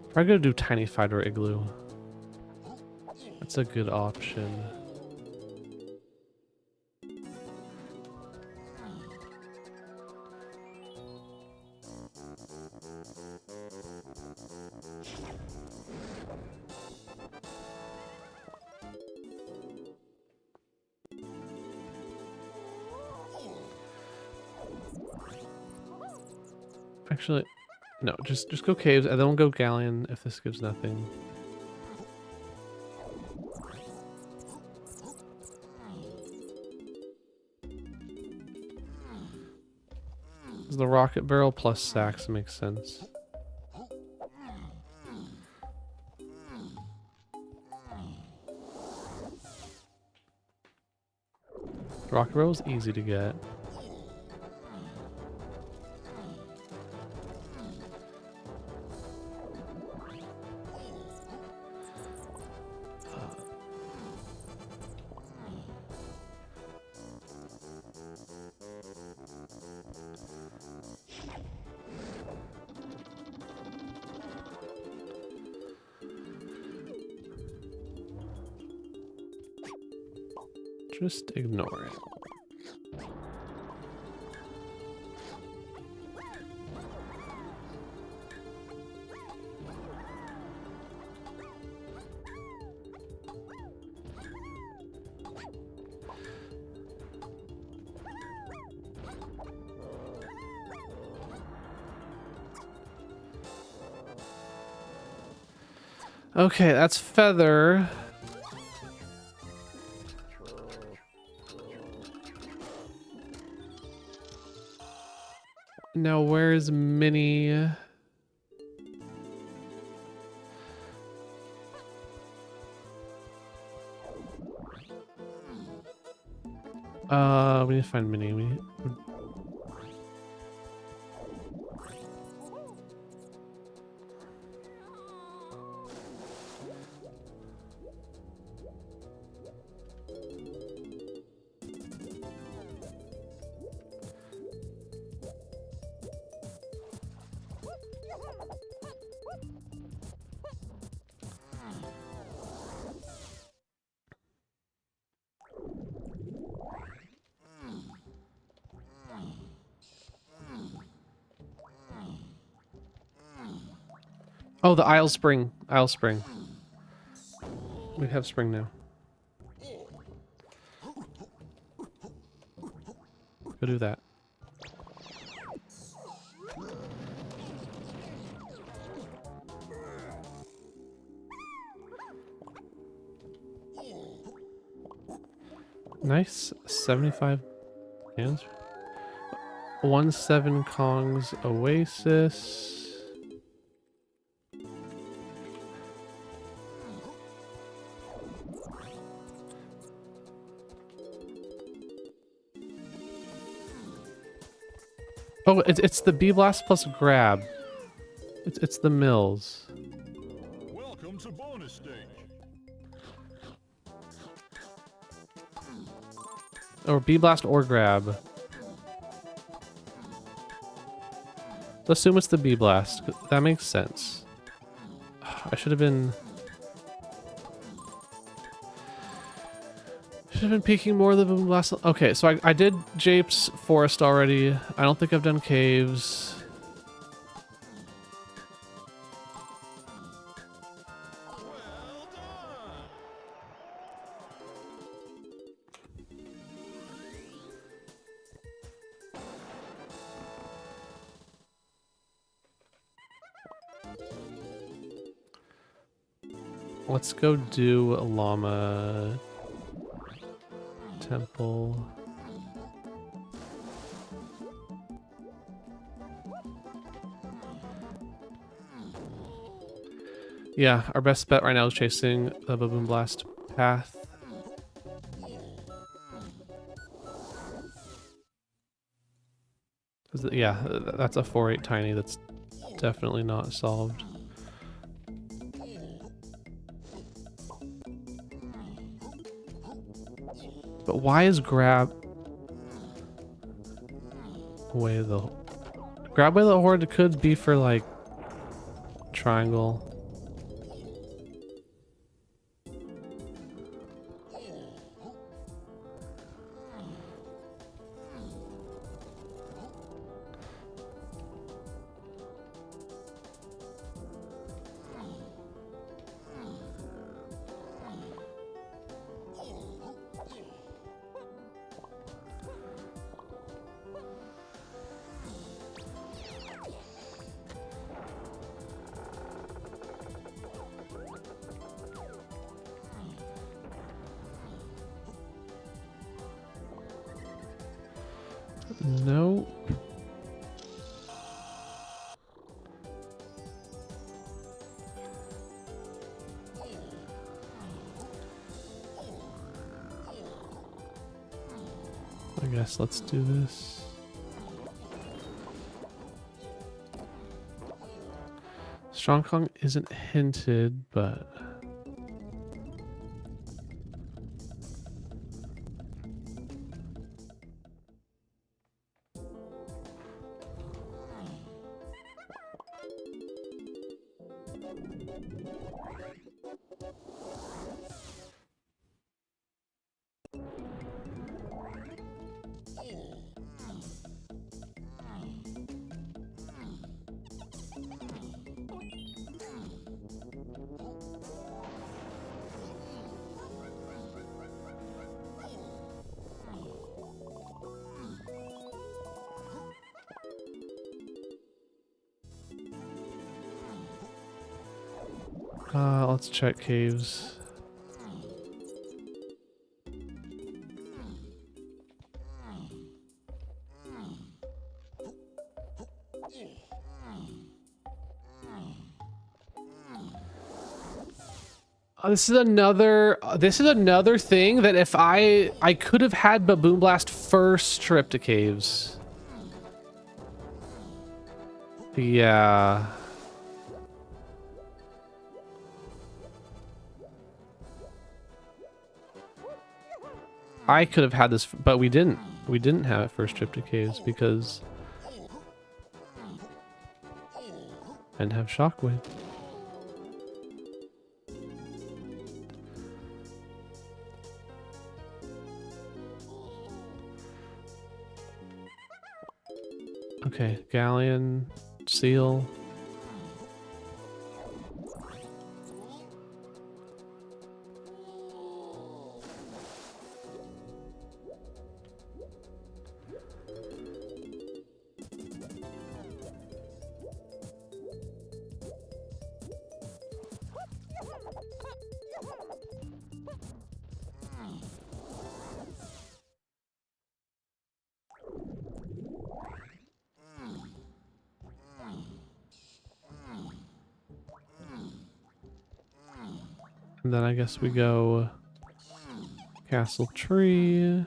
Probably gonna do Tiny Fighter Igloo. That's a good option. Actually, no, just go caves and then we'll go Galleon if this gives nothing. The rocket barrel plus sacks makes sense. Rocket barrel is easy to get. Just ignore it. Okay, that's feather. Now where's Minnie? We need to find Minnie. Oh, the Isle Spring. Isle Spring. We have spring now. Go do that. Nice. 75 cans. 1-7 Kong's Oasis. Oh, it's the Bee Blast plus grab. It's the mills. Welcome to bonus stage. Or Bee Blast or grab. Let's assume it's the Bee Blast. That makes sense. I should have been peeking more of the Boom Blast. Okay, so I did Jape's Forest already. I don't think I've done caves. Let's go do a Llama temple. Yeah, our best bet right now is chasing the Boom Blast path. Yeah, that's a 4-8 tiny that's definitely not solved. But why is grab away the horde could be for like triangle. No. I guess let's do this. Strong Kong isn't hinted, but... let's check caves. This is another thing that if I could have had Baboon Blast first trip to caves. Yeah. I could have had this, but we didn't. We didn't have it first trip to caves because I didn't have Shockwave. Okay, Galleon, seal. And then I guess we go castle tree.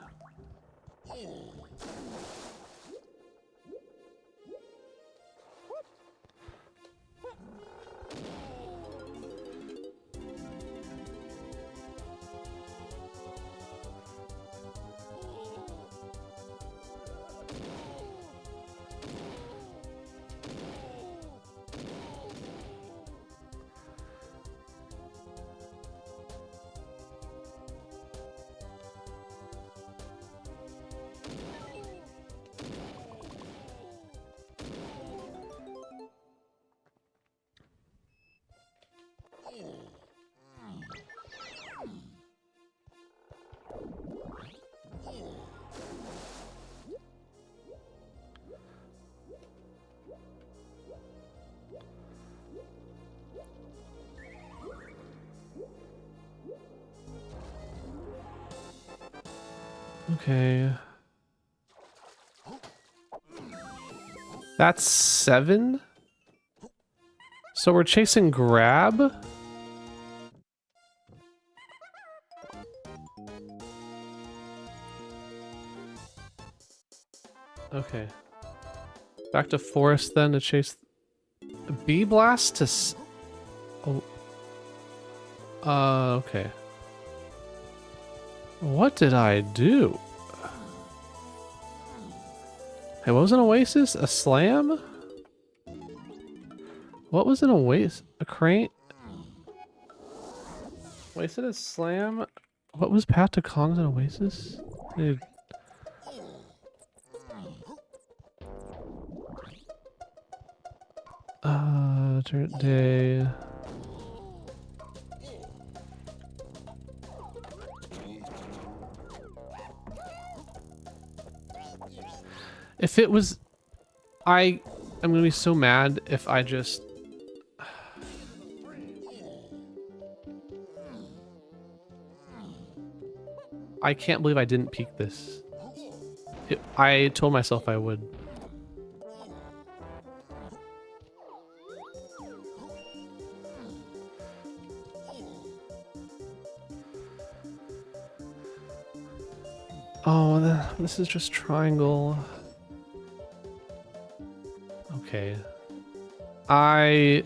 Okay. That's 7? So we're chasing grab? Okay. Back to forest then to chase... Bee blast to... Oh. Okay. What did I do? Hey, what was an oasis? A slam? What was an oasis? A crane? Wasted a slam? What was Path to Kong's an oasis? Dude. Turn day. If it was... I'm gonna be so mad if I just... I can't believe I didn't peek this. I told myself I would. Oh, this is just triangle. Okay. I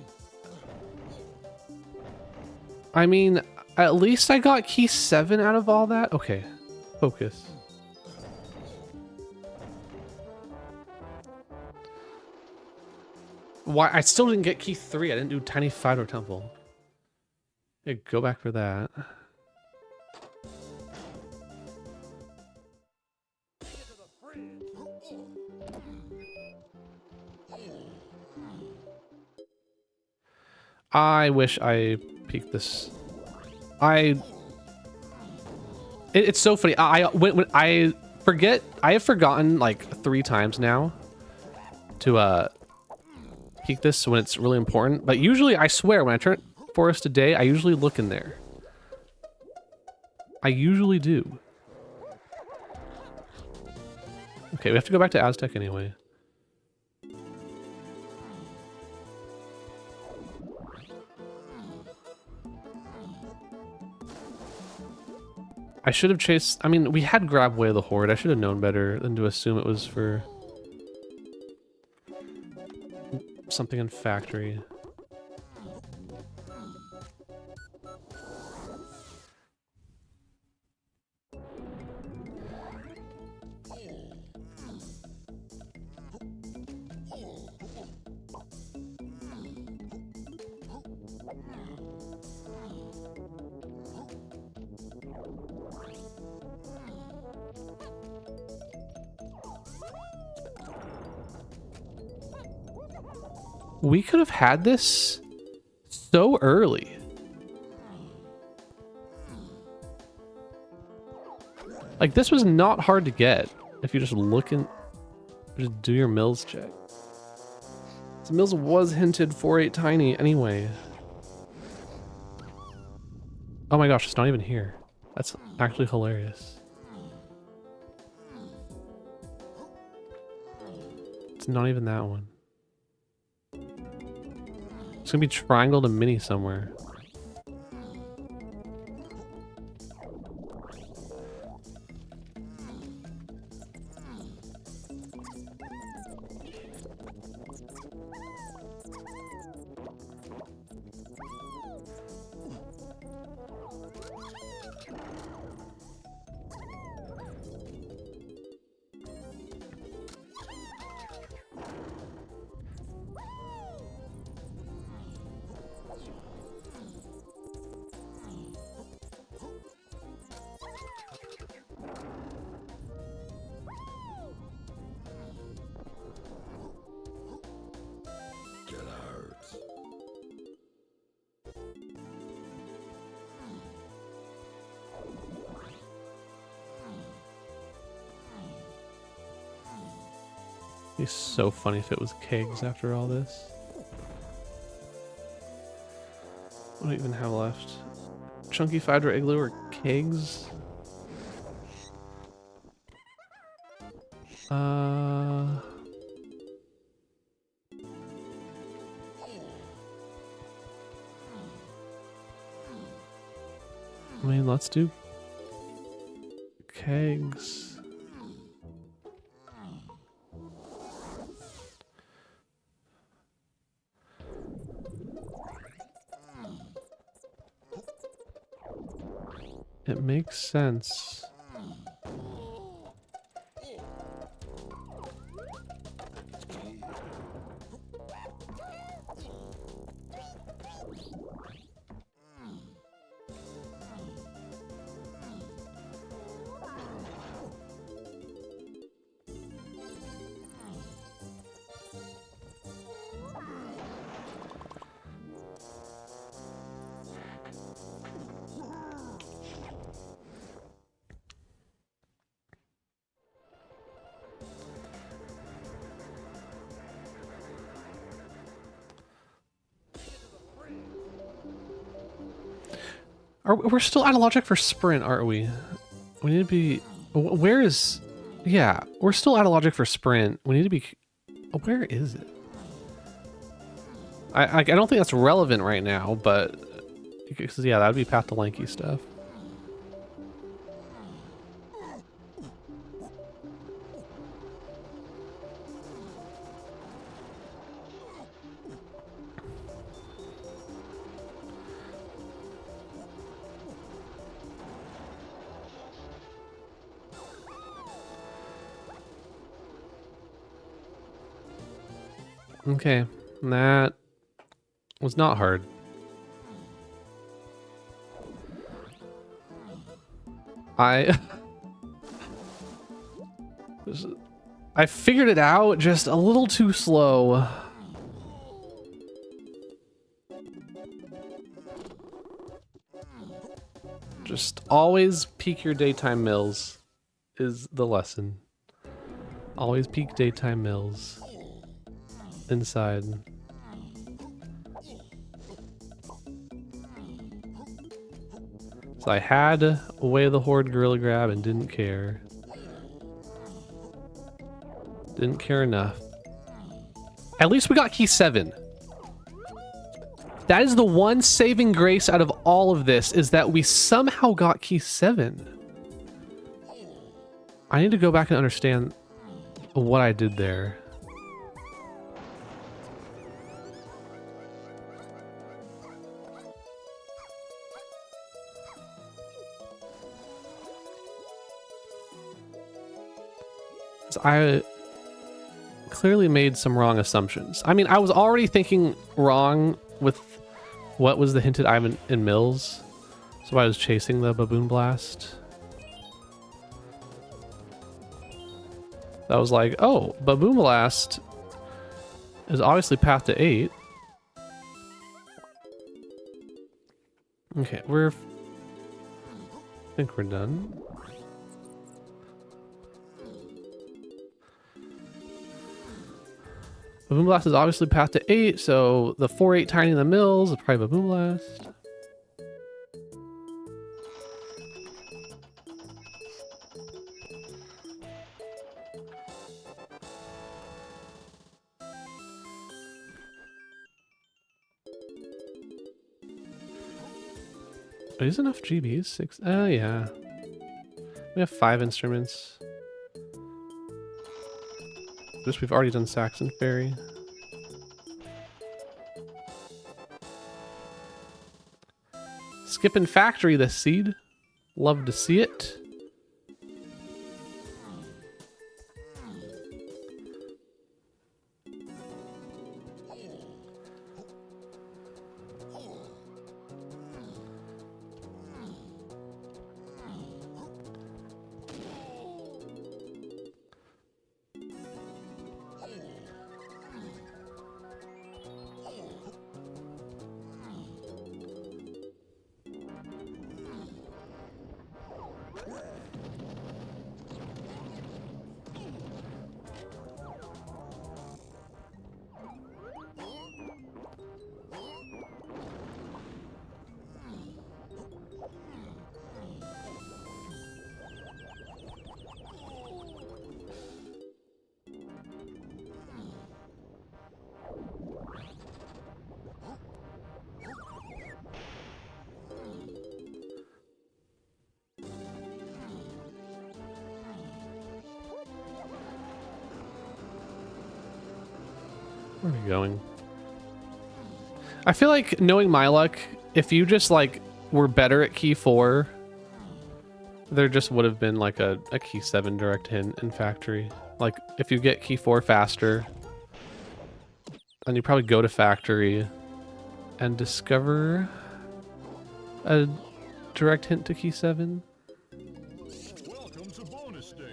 mean, at least I got key 7 out of all that. Okay. Focus. Why? I still didn't get key 3. I didn't do Tiny Fido Temple. Yeah, go back for that. I wish I peeked this. It's so funny. When I forget, I have forgotten like 3 times now to peek this when it's really important. But usually, I swear, when I turn Forest to Day, I usually look in there. I usually do. Okay, we have to go back to Aztec anyway. I should have chased... I mean, we had Grab Way of the Horde. I should have known better than to assume it was for... something in Factory. We could have had this so early. Like, this was not hard to get if you just look and just do your mills check. This mills was hinted 4-8 tiny anyway. Oh my gosh, it's not even here. That's actually hilarious. It's not even that one. It's gonna be triangle to mini somewhere. It'd be so funny if it was kegs after all this. What do I even have left? Chunky Fidra Igloo or kegs? I mean, let's do kegs. It makes sense. We're still out of logic for sprint, aren't we? We need to be... Where is... Yeah, we're still out of logic for sprint. We need to be... Oh, where is it? I don't think that's relevant right now, but... Because, yeah, that would be path to lanky stuff. Okay, that was not hard. I figured it out, just a little too slow. Just always peak your daytime mills is the lesson. Always peak daytime mills inside. So I had away the horde gorilla grab and didn't care. Didn't care enough. At least we got key 7. That is the one saving grace out of all of this, is that we somehow got key 7. I need to go back and understand what I did there. I clearly made some wrong assumptions. I mean, I was already thinking wrong with what was the hinted item in Mills, so I was chasing the Baboon Blast. I was like, oh, Baboon Blast is obviously path to 8. Okay, I think we're done. Baboon Blast is obviously path to 8, so the 4-8 tiny in the mills is probably Baboon Blast. Are these enough GBs? 6? Oh, yeah. We have 5 instruments. Just we've already done Saxon Fairy. Skipping Factory this seed. Love to see it. Where are we going? I feel like, knowing my luck, if you just like were better at key 4, there just would have been like a key 7 direct hint in Factory. Like if you get key 4 faster, then you probably go to Factory and discover a direct hint to key 7. Welcome to bonus stage.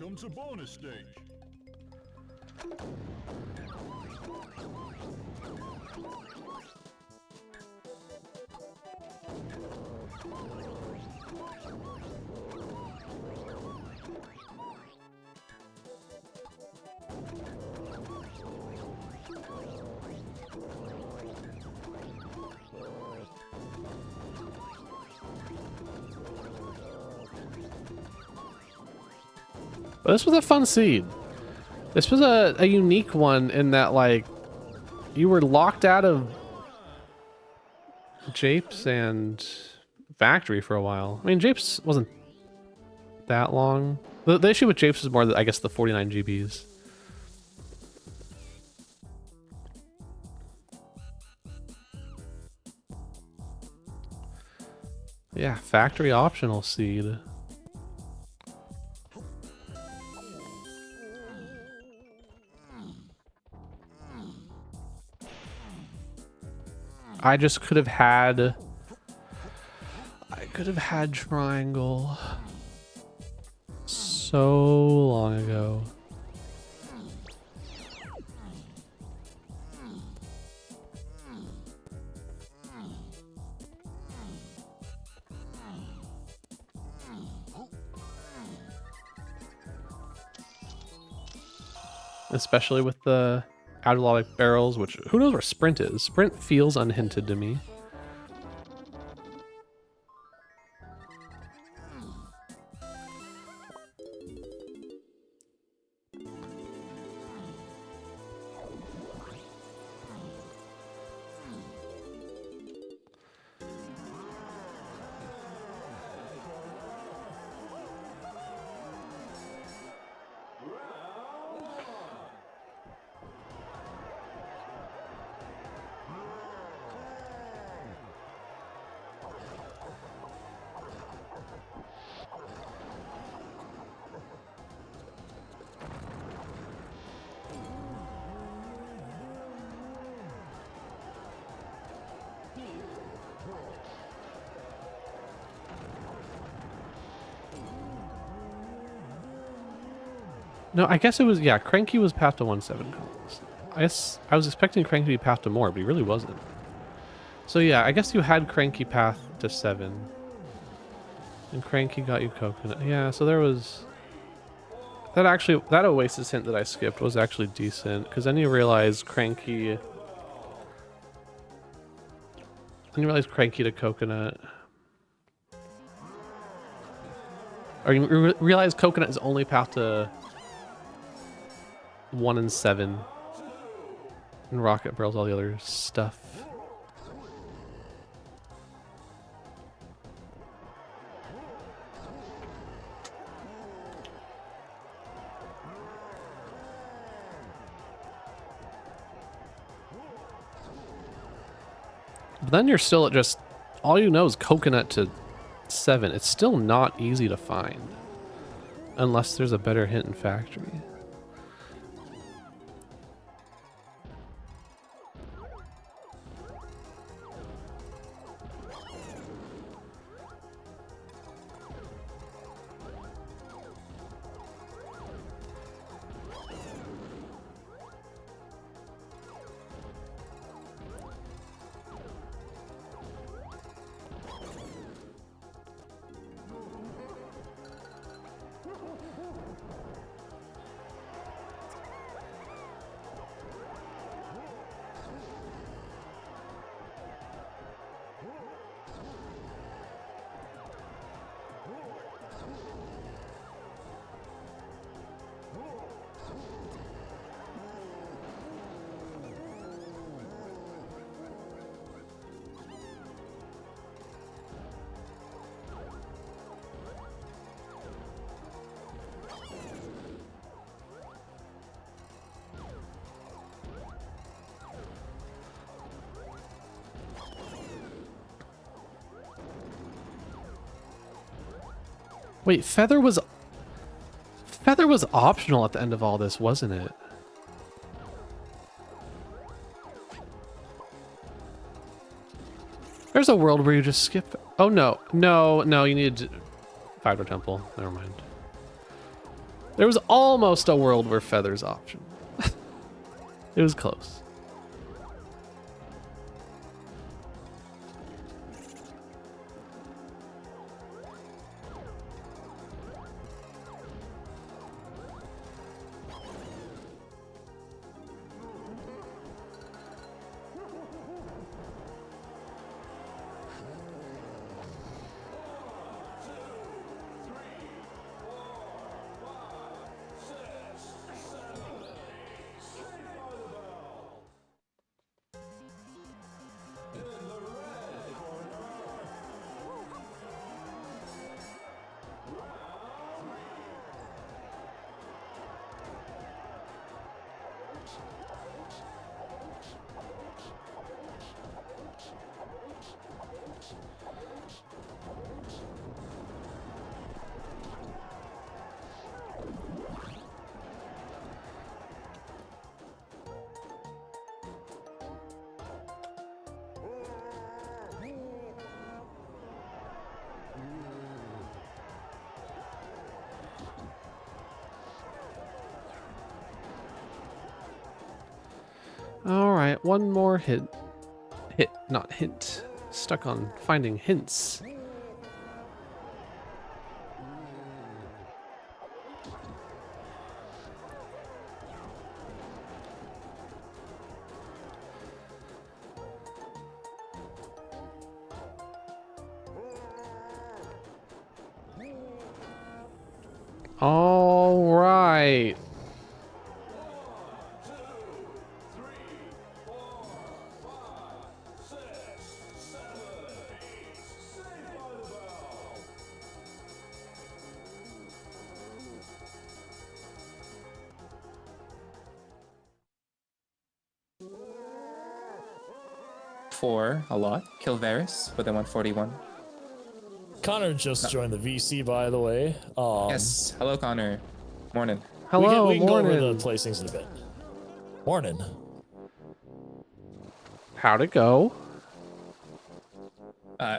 Welcome to bonus stage. But this was a fun seed. This was a unique one in that, like, you were locked out of Japes and Factory for a while. I mean, Japes wasn't that long. The issue with Japes is more, I guess, the 49 GBs. Yeah, Factory optional seed. I just could have had... I could have had Triangle so long ago. Especially with the Adologic barrels, which who knows where Sprint is? Sprint feels unhinted to me. No, I guess it was, yeah, Cranky was path to 1-7 calls. I guess I was expecting Cranky to be path to more, but he really wasn't. So yeah, I guess you had Cranky path to 7. And Cranky got you Coconut. Yeah, so there was... That actually, that Oasis hint that I skipped was actually decent, because then you realize Cranky... Then you realize Cranky to Coconut. Or you realize Coconut is only path to 1 and 7. And Rocket Barrel's all the other stuff. But then you're still at just, all you know is Coconut to 7. It's still not easy to find. Unless there's a better hint in Factory. Wait, Feather was optional at the end of all this, wasn't it? There's a world where you just skip. Oh no, no, no! You need 5-door temple. Never mind. There was almost a world where feathers option. It was close. All right, one more not hint. Stuck on finding hints. All right. For a lot. Kill Varys with a 141. Connor just joined the VC, by the way. Yes. Hello, Connor. Morning. Hello, we can morning. go over the placings in a bit. Morning. How'd it go?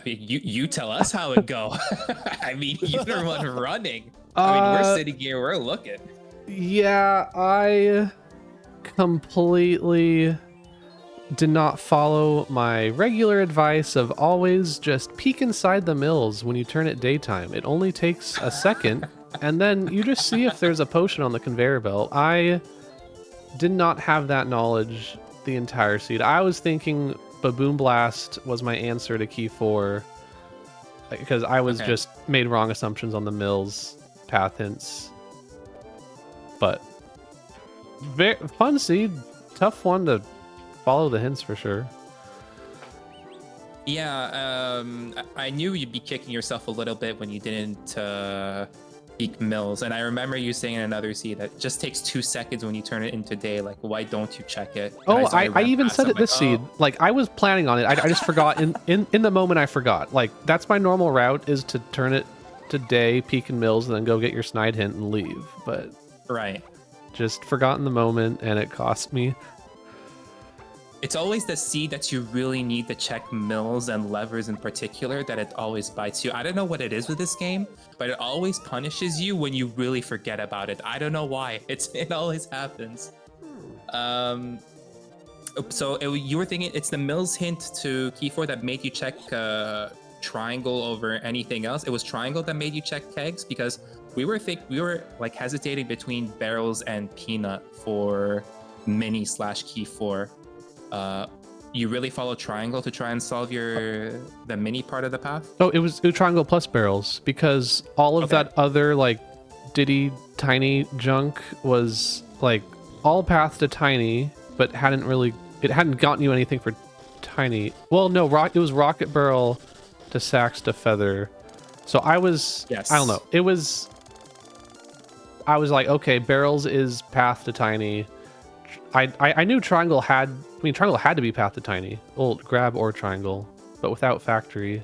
You tell us how it go. I mean, you're the one running. I mean, we're sitting here, we're looking. Yeah, I completely did not follow my regular advice of always just peek inside the mills when you turn it daytime. It only takes a second, and then you just see if there's a potion on the conveyor belt. I did not have that knowledge the entire seed. I was thinking Baboon Blast was my answer to key 4, because I was just made wrong assumptions on the mills path hints. But fun seed, tough one to follow the hints for sure. Yeah, I knew you'd be kicking yourself a little bit when you didn't peak mills, and I remember you saying in another seed that it just takes 2 seconds when you turn it into day. Like, why don't you check it? Oh, I even said it this seed. Like, I was planning on it. I just forgot in the moment. I forgot. Like, that's my normal route, is to turn it to day, peek in mills, and then go get your snide hint and leave. But right, just forgot in the moment, and it cost me. It's always the seed that you really need to check mills and levers in particular that it always bites you. I don't know what it is with this game, but it always punishes you when you really forget about it. I don't know why. It always happens. You were thinking it's the mills hint to key 4 that made you check triangle over anything else. It was triangle that made you check kegs, because we were like hesitating between barrels and peanut for mini / key 4. You really follow triangle to try and solve the mini part of the path? Oh, it was triangle plus barrels, because all of that other like Diddy Tiny junk was like all path to Tiny, but hadn't gotten you anything for Tiny. Well, no, it was rocket barrel to sax to feather. So I was, I don't know. I was like, okay, barrels is path to Tiny. I knew triangle had to be path to Tiny. Well, grab or triangle, but without factory,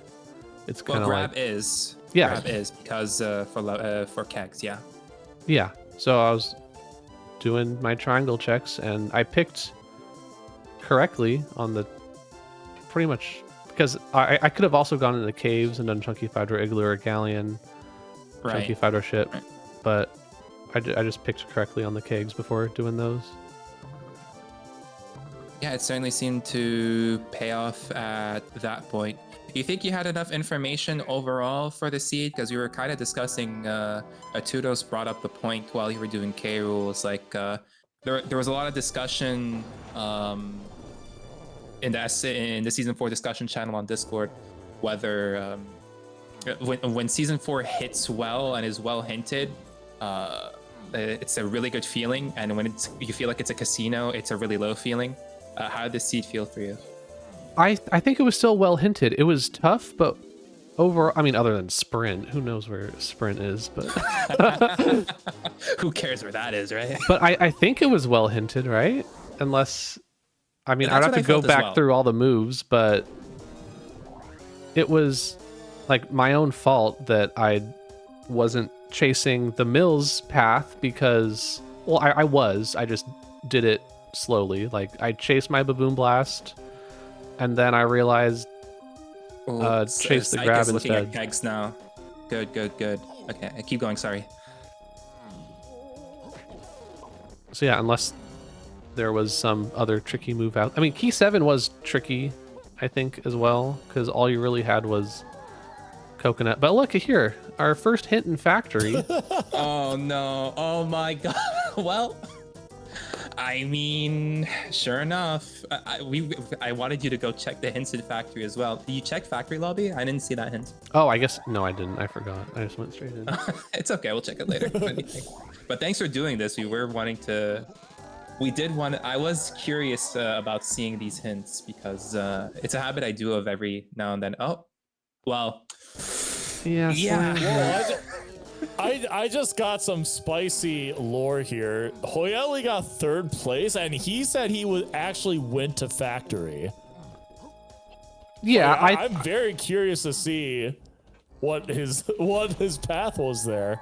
it's kind of grab like... is. Yeah. Grab is, because for kegs, yeah. Yeah, so I was doing my triangle checks, and I picked correctly on the... Pretty much... Because I could have also gone into the caves and done Chunky Hydro Igloo or Galleon. Right. Chunky Hydro shit. Right. But I just picked correctly on the kegs before doing those. Yeah, it certainly seemed to pay off at that point. Do you think you had enough information overall for the seed? Because we were kind of discussing, Atudos brought up the point while you were doing K rules. Like, there was a lot of discussion in the season 4 discussion channel on Discord, whether when season 4 hits well and is well hinted, it's a really good feeling, and when you feel like it's a casino, it's a really low feeling. How did this seed feel for you? I think it was still well hinted. It was tough, but overall, I mean, other than Sprint, who knows where Sprint is, but who cares where that is, right? But I think it was well hinted, right? Unless, I mean, Yeah, I'd that's have to what I go felt as back well. through all the moves, but it was like my own fault that I wasn't chasing the Mills path because, well, I just did it slowly. Like, I chased my Baboon Blast, and then I realized chase the Psych grab is looking at instead. kegs now. Good. Okay, I keep going. Sorry. So yeah, unless there was some other tricky move out. I mean, key 7 was tricky, I think, as well, because all you really had was coconut. But look here, our first hint in factory. Oh no! Oh my god! Well, I mean, sure enough, I wanted you to go check the hints in factory as well. Did you check factory lobby? I didn't see that hint. Oh, I guess no, I didn't. I forgot. I just went straight in. It's okay. We'll check it later. If anything. But thanks for doing this. I was curious about seeing these hints because it's a habit I do of every now and then. Oh, well. Yeah. Yeah. Well, I just got some spicy lore here. Hoyeli got 3rd place, and he said he actually went to factory. Yeah, I'm very curious to see what his path was there.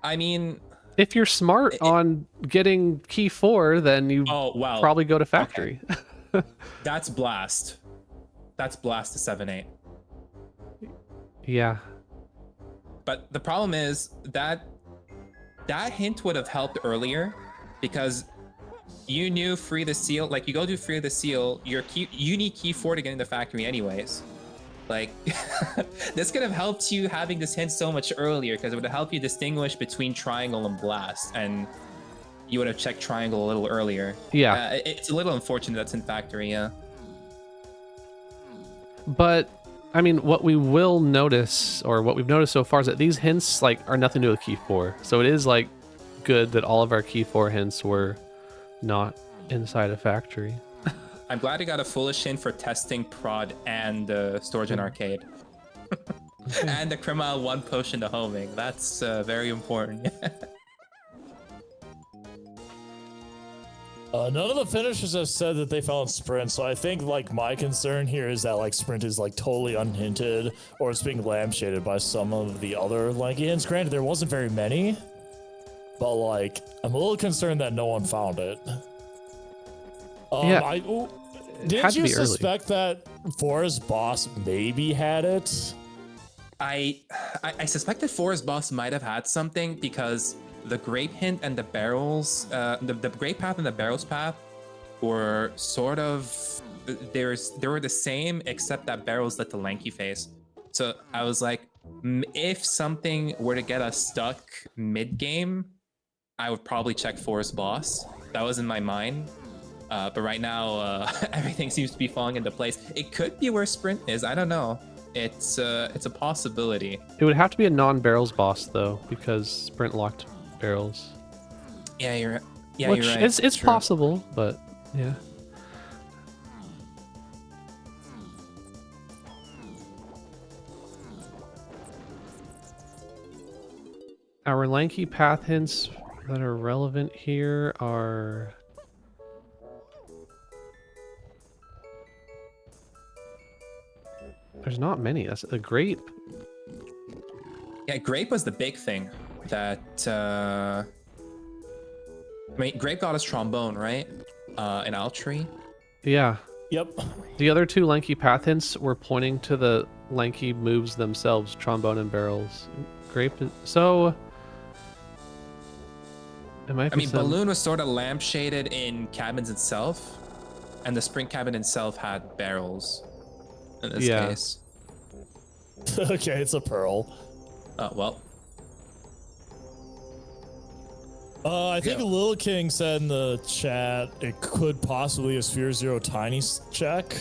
I mean, if you're smart on getting key 4, then you probably go to factory. Okay. That's blast. That's blast to 7-8. Yeah. But the problem is that hint would have helped earlier because you knew free the seal. Like, you go do free the seal, you need key 4 to get into factory anyways. Like, this could have helped you having this hint so much earlier because it would have helped you distinguish between triangle and blast, and you would have checked triangle a little earlier. Yeah. It's a little unfortunate that's in factory, yeah. But I mean, what we will notice, or what we've noticed so far, is that these hints like are nothing to do with key 4. So it is like good that all of our key 4 hints were not inside a factory. I'm glad I got a foolish hint for testing prod and storage and arcade. And the Krima 1 potion to homing. That's very important. None of the finishers have said that they found Sprint, so I think like my concern here is that like Sprint is like totally unhinted, or it's being lampshaded by some of the other lanky hints. Granted, there wasn't very many, but like I'm a little concerned that no one found it. Yeah, Did you suspect that Forest Boss maybe had it? I suspected Forest Boss might have had something because the grape hint and the barrels, the grape path and the barrels path were sort of, they were the same except that barrels lit the lanky face. So I was like, if something were to get us stuck mid game, I would probably check Forest Boss. That was in my mind. But right now, everything seems to be falling into place. It could be where Sprint is. I don't know. It's a possibility. It would have to be a non-barrels boss though, because Sprint locked barrels. Yeah, you're right. Which you're right. It's True. possible, but yeah. Our lanky path hints that are relevant here are... There's not many. That's a grape. Yeah, grape was the big thing. That I mean, grape got us trombone, right? And Altry. Yeah. Yep. The other two lanky path hints were pointing to the lanky moves themselves, trombone and barrels. Grape is... So... It might I be mean, some... Balloon was sort of lampshaded in cabins itself, and the spring cabin itself had barrels in this case. Okay, it's a pearl. Well. I think Lil King said in the chat it could possibly a Sphere Zero Tiny check.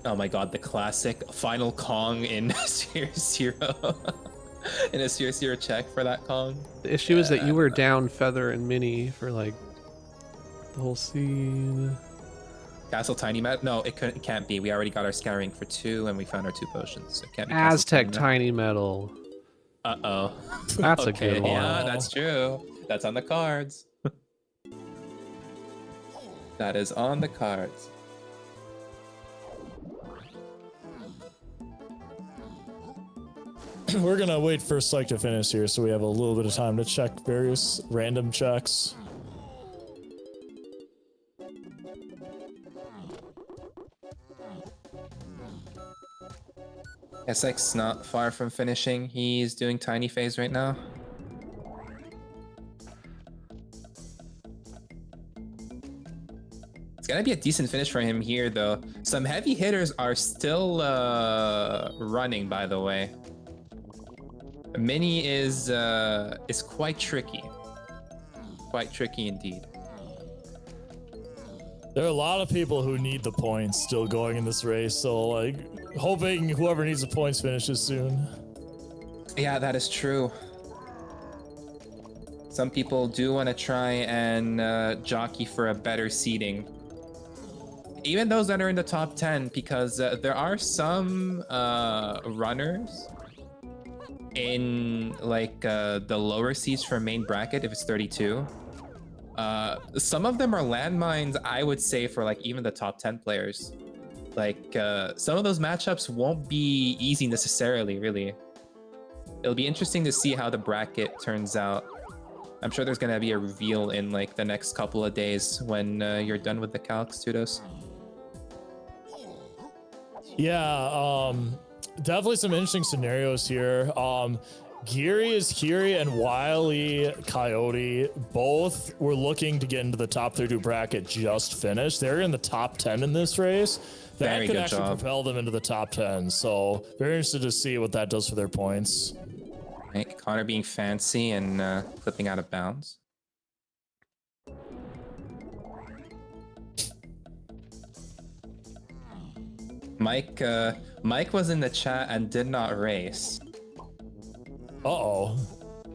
Oh my god, the classic Final Kong in Sphere Zero. In a Sphere Zero check for that Kong. The issue is that you were down Feather and Mini for like the whole scene. Castle Tiny Met? No, it can't be. We already got our Scouring for 2 and we found our 2 potions. So it can't be Aztec Castle Tiny Tiny Metal. Met. Uh-oh. That's a Okay, good one. yeah, that's true. That's on the cards. That is on the cards. We're gonna wait for Psych to finish here so we have a little bit of time to check various random checks. Aztec's not far from finishing. He's doing Tiny Phase right now. It's gonna be a decent finish for him here, though. Some heavy hitters are still running, by the way. Mini is quite tricky. Quite tricky indeed. There are a lot of people who need the points still going in this race, so like hoping whoever needs the points finishes soon. Yeah, that is true. Some people do want to try and jockey for a better seeding. Even those that are in the top 10, because there are some runners in like the lower seeds for main bracket if it's 32. Some of them are landmines, I would say, for like even the top 10 players. Like some of those matchups won't be easy necessarily, really. It'll be interesting to see how the bracket turns out. I'm sure there's gonna be a reveal in like the next couple of days when you're done with the calcs, Tudos. Yeah, definitely some interesting scenarios here. Geary is Kiri and Wily Coyote both were looking to get into the top 32 bracket just finished. They're in the top 10 in this race. That Very could good actually job. propel them into the top 10. So very interested to see what that does for their points. Right, Connor being fancy and flipping out of bounds. Mike was in the chat and did not race. Uh-oh.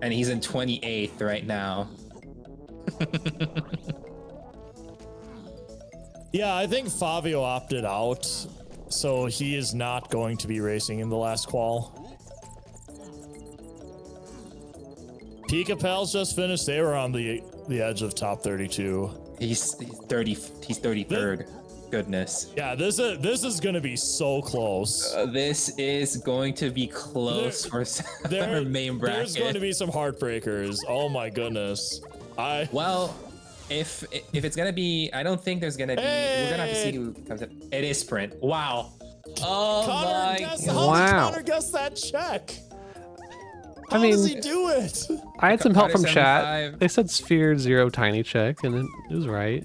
And he's in 28th right now. Yeah, I think Fabio opted out, so he is not going to be racing in the last qual. Pika Pals just finished. They were on the edge of top 32. He's 33rd. Goodness. Yeah, this is gonna be so close. This is going to be close for our main bracket. There's going to be some heartbreakers. Oh my goodness. Well, if it's gonna be, I don't think there's gonna be. We're gonna have to see who comes in. It is sprint. Wow. Oh my How did Wow. Connor guess that check? I How mean, does he do it? I had some help from Carter chat. 75. They said Sphere Zero Tiny check, and it was right.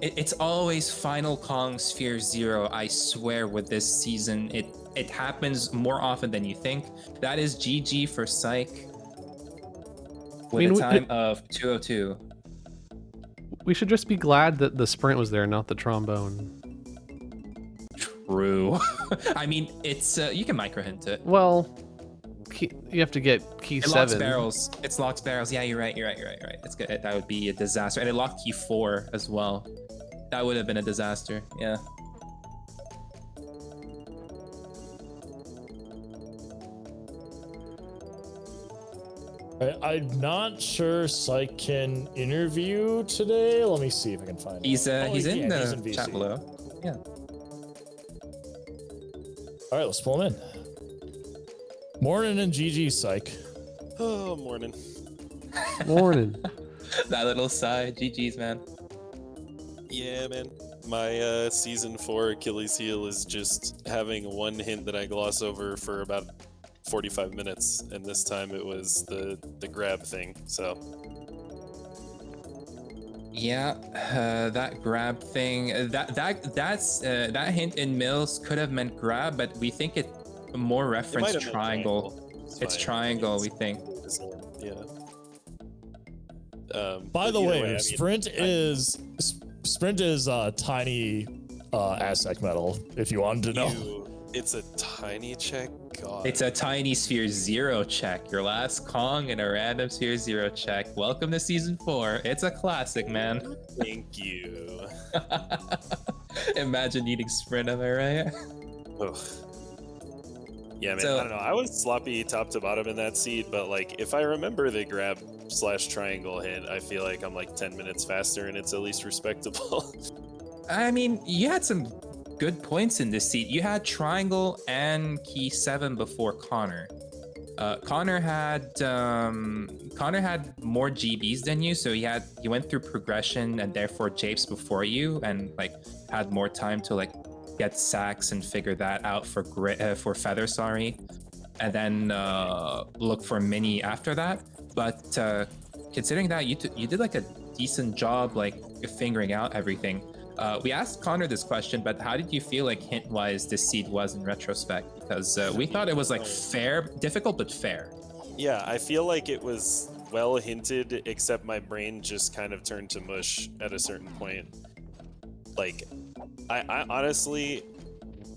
It's always Final Kong Sphere Zero, I swear, with this season. It happens more often than you think. That is GG for Psych. With a time of 2:02. We should just be glad that the sprint was there, not the trombone. True. I mean, it's you can micro hint it. Well, you have to get key It 7. locks barrels. It locks barrels. Yeah, you're right. It's good. That would be a disaster. And it locked key 4 as well. That would have been a disaster. Yeah. I'm not sure Psych can interview today. Let me see if I can find him. He's in the VC. chat below. Yeah. All right, let's pull him in. Morning and GG, Psych. Oh, morning. Morning. That little sigh. GG's, man. Yeah, man. My season 4 Achilles heel is just having one hint that I gloss over for about 45 minutes, and this time it was the grab thing. So Yeah, that grab thing. That hint in Mills could have meant grab, but we think it more it reference might have meant triangle. It's fine. triangle, we think. Yeah. By but the either way, I mean, sprint is tiny Aztec metal. If you wanted to know. it's a tiny check. God. It's a tiny sphere 0 check. Your last Kong and a random sphere 0 check. Welcome to season 4. It's a classic, man. Thank you. Imagine needing sprint, am I right? Ugh. Yeah, man. So- I don't know. I was sloppy top to bottom in that seed, but like if I remember the grab / triangle hint, I feel like I'm like 10 minutes faster, and it's at least respectable. I mean, you had some good points in this seat. You had triangle and key 7 before Connor. Connor had more GBs than you, so he went through progression and therefore japes before you, and like had more time to like get sacks and figure that out for feather, sorry, and then look for mini after that. But considering that you did like a decent job like figuring out everything. We asked Connor this question, but how did you feel like hint-wise this seed was in retrospect? Because we thought it was like fair, difficult but fair. Yeah, I feel like it was well hinted, except my brain just kind of turned to mush at a certain point. Like, I honestly,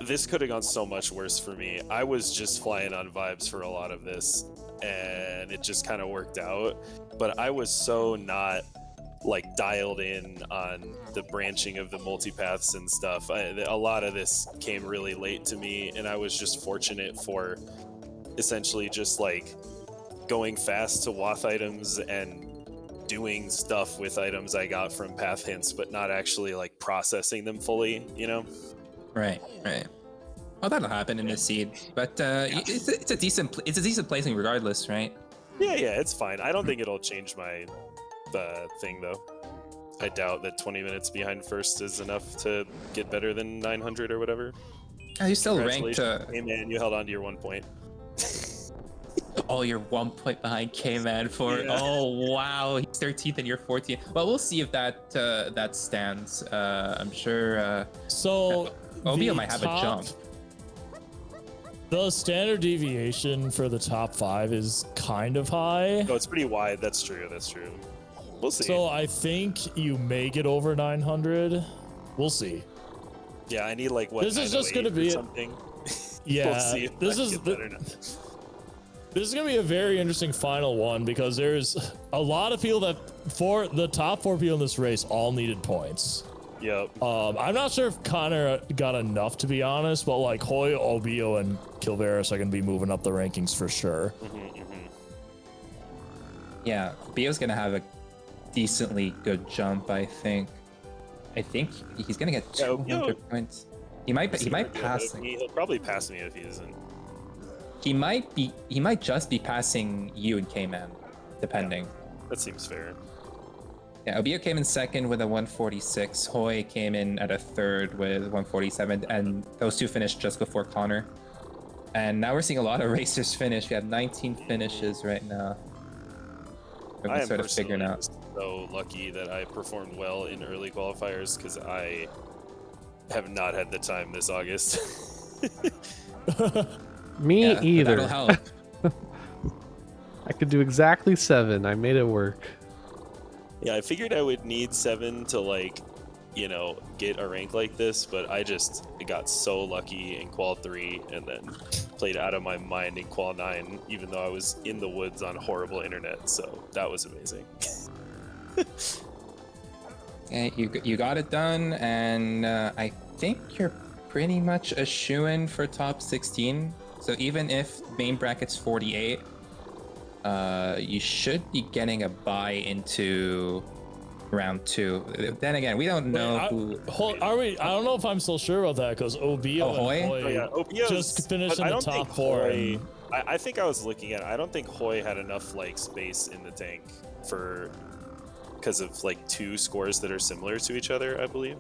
this could have gone so much worse for me. I was just flying on vibes for a lot of this, and it just kind of worked out. But I was so not like dialed in on the branching of the multipaths and stuff. A lot of this came really late to me, and I was just fortunate for essentially just like going fast to Wath items and doing stuff with items I got from path hints, but not actually like processing them fully, you know? Right. Well, that'll happen in this seed, but it's a decent placing regardless, right? Yeah, it's fine. I don't think it'll change my thing though. I doubt that 20 minutes behind first is enough to get better than 900 or whatever. You still ranked. Hey man, you held on to your 1 point. Oh, you're 1 point behind K-Man for. Yeah. Oh wow, he's 13th and you're 14th. Well, we'll see if that stands. I'm sure. So Obio the might have a jump. The standard deviation for the top 5 is kind of high. No, it's pretty wide. That's true. We'll see. So I think you may get over 900. We'll see. Yeah, I need like what? This is just gonna 908 be or it. something. Yeah, We'll see if this I is get better now. This is going to be a very interesting final one because there's a lot of people that for the top 4 people in this race all needed points. Yep. I'm not sure if Connor got enough, to be honest, but like Hoy, Obio, and Kilveris are going to be moving up the rankings for sure. Yeah, Bio's gonna have a decently good jump, I think. I think he's gonna get 200 points. He might pass. He'll probably pass me if he isn't. He might just be passing you and K-Man, depending. Yeah, that seems fair. Yeah, Obio came in second with a 146. Hoy came in at a third with 147, and those two finished just before Connor. And now we're seeing a lot of racers finish. We have 19 finishes right now. I am sort of figuring out. so lucky that I performed well in early qualifiers because I have not had the time this August. Me Yeah, either. that'll help. I could do exactly 7. I made it work. Yeah, I figured I would need 7 to like, you know, get a rank like this, but I just got so lucky in Qual 3 and then played out of my mind in Qual 9, even though I was in the woods on horrible internet, so that was amazing. Yeah, you got it done, and I think you're pretty much a shoo-in for top 16. So even if main bracket's 48, you should be getting a bye into round 2. Then again, we don't know who. Are we? I don't know if I'm still sure about that because Obio and Hoy? Hoy Oh, yeah, Obio's, just finished but in I the don't think top 4. Hoy, I think I was looking at it. I don't think Hoy had enough like space in the tank because of like 2 scores that are similar to each other, I believe.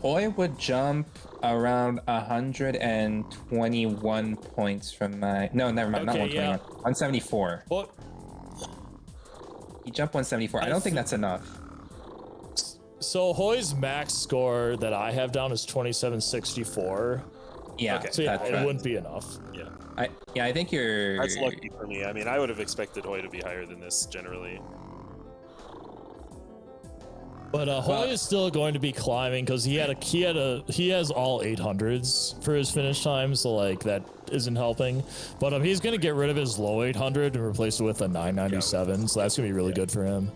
Hoy would jump around 121 points from my. No, never mind. Not Okay, 121. yeah. 174. What? He jumped 174. I don't think that's enough. So Hoy's max score that I have down is 2764. Yeah. Okay. So yeah, that's it right. wouldn't be enough. Yeah. I think you're. That's lucky for me. I mean, I would have expected Hoy to be higher than this generally. But Hoy is still going to be climbing because he has all 800s for his finish time, so like that isn't helping. But he's gonna get rid of his low 800 and replace it with a 997, so that's gonna be really good for him.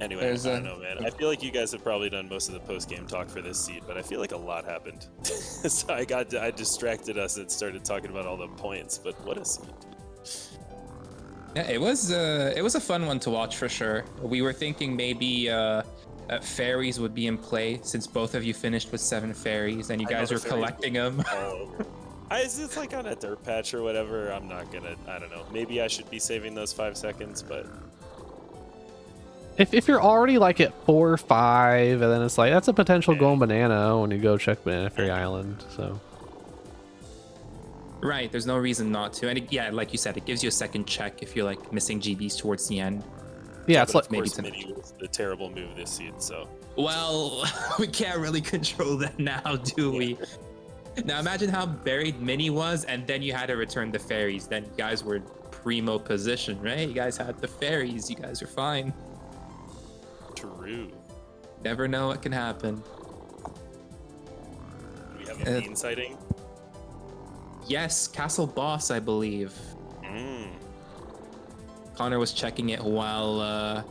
Anyway, There's I don't know, man. I feel like you guys have probably done most of the post-game talk for this seed, but I feel like a lot happened. So I distracted us and started talking about all the points, but what a seed. Yeah, it was a fun one to watch for sure. We were thinking maybe fairies would be in play since both of you finished with 7 fairies and you guys were collecting them. It's like on a dirt patch or whatever. I'm not gonna. I don't know. Maybe I should be saving those 5 seconds, but If you're already like at 4 or 5, and then it's like that's a potential going banana when you go check Banana Fairy Island. So Right, there's no reason not to. And yeah, like you said, it gives you a second check if you're like missing GBs towards the end. yeah, it's but like of maybe course, to- Mini was the terrible move this seed. So Well, we can't really control that now, do we? Now imagine how buried Mini was, and then you had to return the fairies. Then you guys were primo position, right? You guys had the fairies. You guys are fine. true. Never know what can happen. Do we have a bean sighting? Yes, Castle Boss, I believe. Connor was checking it while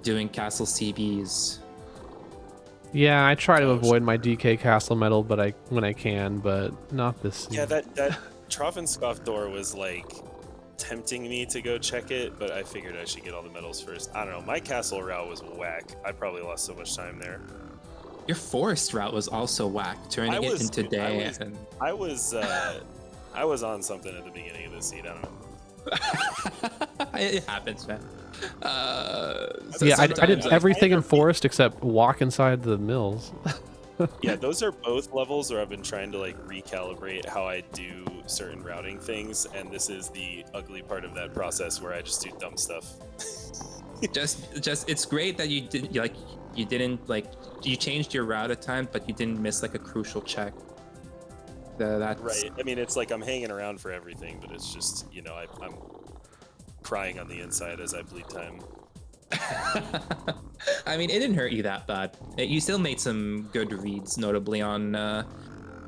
doing Castle CBs. yeah, I try to avoid my DK Castle medal, but when I can, but not this. Yeah, that Troffenscoff door was like tempting me to go check it, but I figured I should get all the medals first. I don't know. My castle route was whack. I probably lost so much time there. Your forest route was also whack, turning it into day. I was on something at the beginning of the seed. I don't know. It happens, man. Yeah, I did everything in forest except walk inside the mills. Yeah, those are both levels where I've been trying to like recalibrate how I do certain routing things, and this is the ugly part of that process where I just do dumb stuff. just it's great that you changed your route at times, but you didn't miss like a crucial check. That's Right. I mean, it's like I'm hanging around for everything, but it's just, I'm crying on the inside as I bleed time. I mean, it didn't hurt you that bad. You still made some good reads, notably on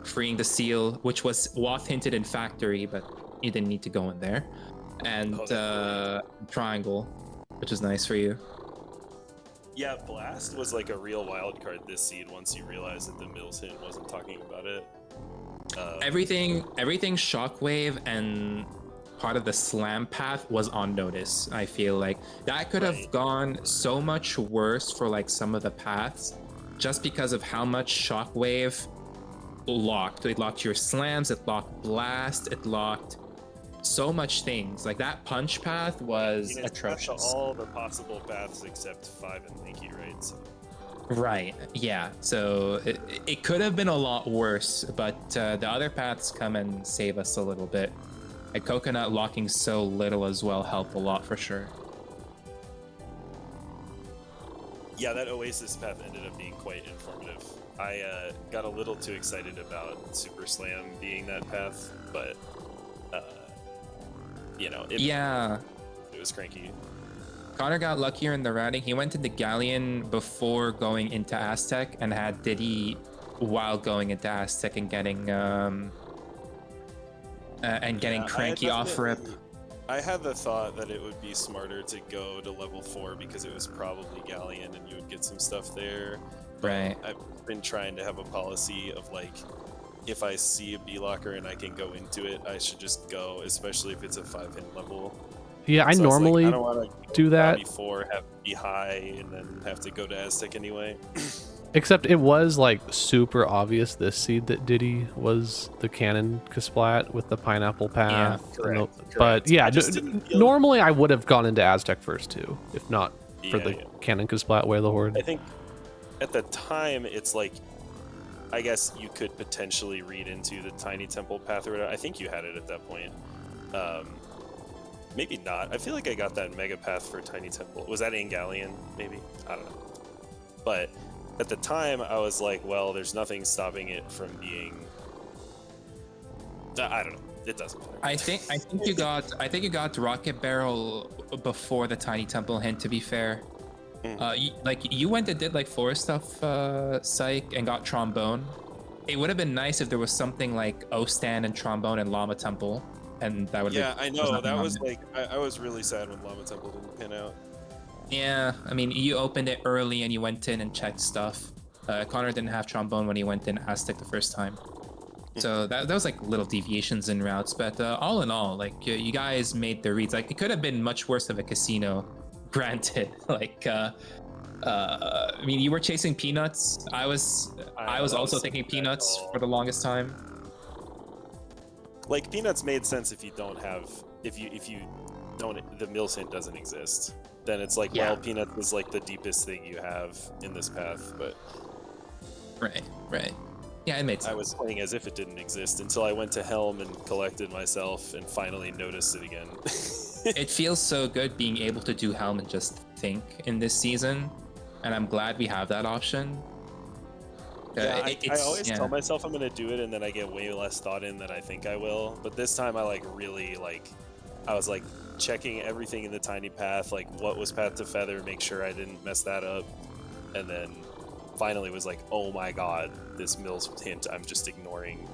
freeing the seal, which was Wath hinted in factory, but you didn't need to go in there, and triangle, which is nice for you. Yeah, Blast was like a real wild card this seed once you realized that the Mills hint wasn't talking about it. Everything Shockwave and part of the slam path was on notice. I feel like that could have gone so much worse for like some of the paths just because of how much Shockwave locked. It locked your slams, it locked blast, it locked so much things. Like that punch path was atrocious. All the possible paths except 5 and Linky, right? So. Right, yeah. So it could have been a lot worse, but the other paths come and save us a little bit. And Coconut locking so little as well helped a lot for sure. Yeah, that Oasis path ended up being quite informative. I got a little too excited about Super Slam being that path, but it was cranky. Connor got luckier in the routing. He went into Galleon before going into Aztec and had Diddy while going into Aztec and getting cranky off rip. I had the thought that it would be smarter to go to level 4 because it was probably Galleon and you would get some stuff there. Right. I've been trying to have a policy of like, if I see a B-locker and I can go into it, I should just go, especially if it's a 5-hit level. Yeah, I So normally I don't want to do that. before, have to be high, and then have to go to Aztec anyway. Except it was like super obvious this seed that Diddy was the Cannon Kasplat with the pineapple path. correct. But yeah, I just didn't feel- normally I would have gone into Aztec first too, if not for Yeah, the yeah. Cannon Kasplat Way of the Horde. I think at the time, it's like, I guess you could potentially read into the Tiny Temple path or whatever. I think you had it at that point. Maybe not. I feel like I got that Mega Path for Tiny Temple. Was that in Galleon? Maybe? I don't know. But at the time, I was like, well, there's nothing stopping it from being... I don't know. It doesn't matter. I think you got Rocket Barrel before the Tiny Temple hint, to be fair. You went and did like 4 stuff, Psych, and got Trombone. It would have been nice if there was something like O-Stand and Trombone and Llama Temple, and that would. Yeah, I know. That was like I was really sad when Llama Temple didn't pan out. Yeah, I mean, you opened it early and you went in and checked stuff. Connor didn't have Trombone when he went in Aztec the first time. So that was like little deviations in routes, but all in all, like you guys made the reads. Like it could have been much worse of a casino, granted. Like I mean, you were chasing peanuts. I was also thinking peanuts for the longest time. Like peanuts made sense if you don't have if you don't the Mills hint doesn't exist. Then it's like, well, peanuts is like the deepest thing you have in this path, but right. Yeah, it made sense. I was playing as if it didn't exist until I went to Helm and collected myself and finally noticed it again. It feels so good being able to do Helm and just think in this season, and I'm glad we have that option. Yeah, I always tell myself I'm gonna do it, and then I get way less thought in than I think I will. But this time I I was like checking everything in the tiny path, like what was path to feather, make sure I didn't mess that up, and then finally was like, oh my god, this Mills hint I'm just ignoring.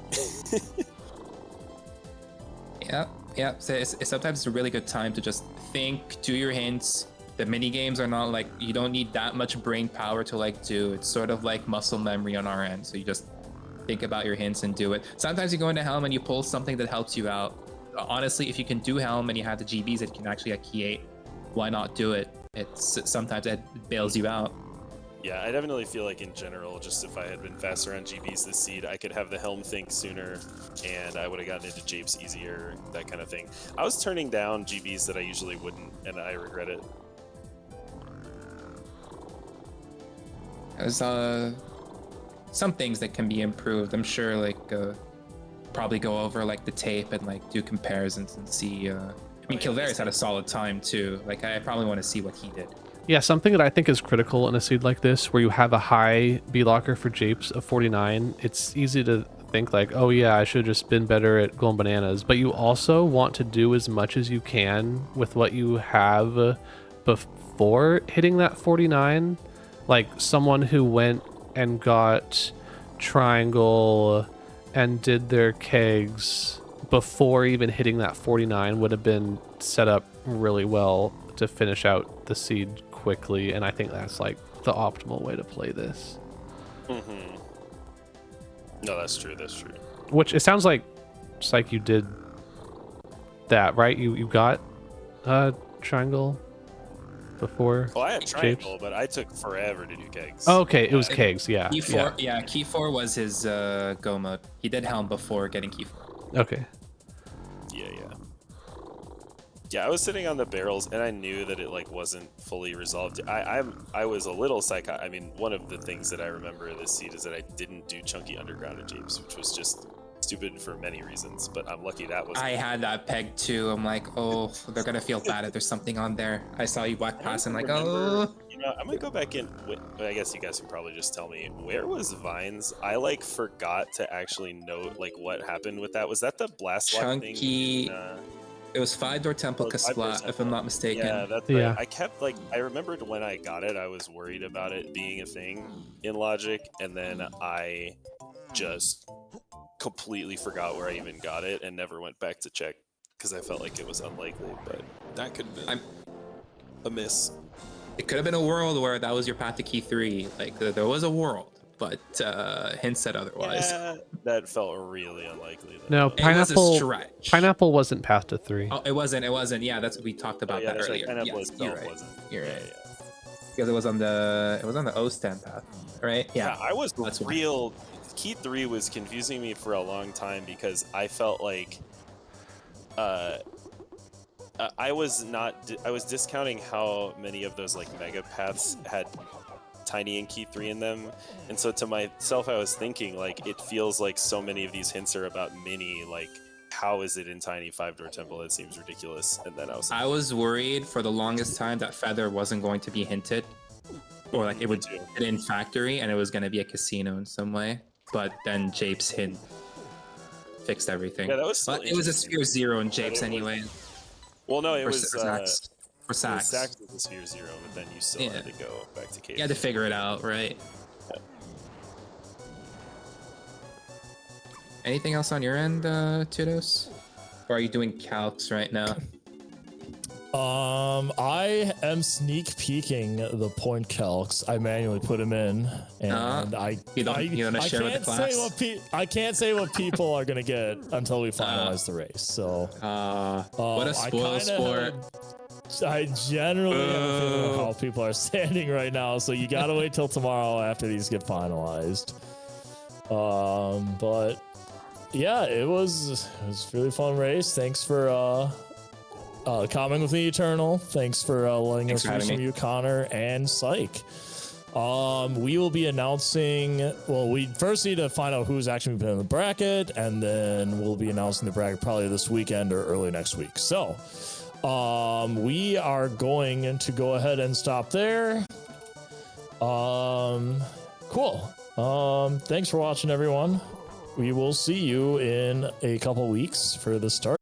Yeah. So sometimes it's a really good time to just think, do your hints. The mini games are not like, you don't need that much brain power to like do. It's sort of like muscle memory on our end. So you just think about your hints and do it. Sometimes you go into Helm and you pull something that helps you out. Honestly, if you can do Helm and you have the GBs that can actually key 8, why not do it? Sometimes it bails you out. Yeah, I definitely feel like in general, just if I had been faster on GBs this seed, I could have the Helm think sooner, and I would have gotten into Japes easier, that kind of thing. I was turning down GBs that I usually wouldn't, and I regret it. There's some things that can be improved. I'm sure, like probably go over like the tape and like do comparisons and see. I mean, Kilvarius had a solid time too. Like I probably want to see what he did. Yeah, something that I think is critical in a seed like this, where you have a high B locker for Japes of 49, it's easy to think like, oh yeah, I should have just been better at Golden Bananas. But you also want to do as much as you can with what you have before hitting that 49. Like someone who went and got Triangle and did their kegs before even hitting that 49 would have been set up really well to finish out the seed quickly, and I think that's like the optimal way to play this. Mm-hmm. No, that's true. Which it sounds like, Psych, you did that, right? You got Triangle before. Well, I had Triangle, Japes? but I took forever to do kegs. Oh, okay, it was kegs, yeah. Key 4, yeah, Key 4 was his go mode. He did Helm before getting Key 4. Okay. Yeah, I was sitting on the barrels, and I knew that it like wasn't fully resolved. I was a little psycho. I mean, one of the things that I remember this seed is that I didn't do Chunky Underground at Japes, which was just stupid for many reasons. But I'm lucky that was. I had that peg too. I'm like, oh, they're gonna feel bad if there's something on there. I saw you walk past and like, oh. You know, I might go back in. I guess you guys can probably just tell me, where was Vines? I like forgot to actually note like what happened with that. Was that the blast lock Chunky. thing? It was 5-door Temple Kasplat, if I'm not mistaken. Yeah, that's Yeah. right. I kept like, I remembered when I got it, I was worried about it being a thing in Logic, and then I just completely forgot where I even got it and never went back to check because I felt like it was unlikely, but that could have been a miss. It could have been a world where that was your path to Key 3. Like, there was a world, but Hint said otherwise. Yeah, that felt really unlikely. Though. No, It was a stretch. Pineapple wasn't path to 3. Oh, it wasn't. Yeah, that's we talked about that that's earlier. Right. Pineapple Yes, itself you're right. wasn't. You're right. Yeah. Because it was on the O-Stand path, right? Yeah, I was That's real. Key 3 was confusing me for a long time because I felt like I was discounting how many of those like mega paths had Tiny and Key 3 in them. And so to myself, I was thinking, like, it feels like so many of these hints are about Mini. Like, how is it in Tiny 5-Door Temple? It seems ridiculous. And then I was worried for the longest time that Feather wasn't going to be hinted, or like it would hit in Factory and it was going to be a casino in some way. But then Jape's hint fixed everything. Yeah, that was still but it was a Sphere 0 in Jape's anyway. Well, no, it For was Sax. For Sax. Sax was a Sphere 0, but then you still had to go back to Cave. You had to figure it out, right? Yeah. Anything else on your end, Tudos? Or are you doing calcs right now? I am sneak peeking the point calcs. I manually put them in, and you don't share with the class? I can't say what people are gonna get until we finalize the race. So, what a spoil sport! I generally have a feeling of how people are standing right now, so you gotta wait till tomorrow after these get finalized. But yeah, it was a really fun race. Thanks for commenting with me, Eternal. Thanks for letting us hear from you, Connor and Psych. We will be announcing. Well, we first need to find out who's actually been in the bracket, and then we'll be announcing the bracket probably this weekend or early next week. So, we are going to go ahead and stop there. Cool. Thanks for watching, everyone. We will see you in a couple weeks for the start.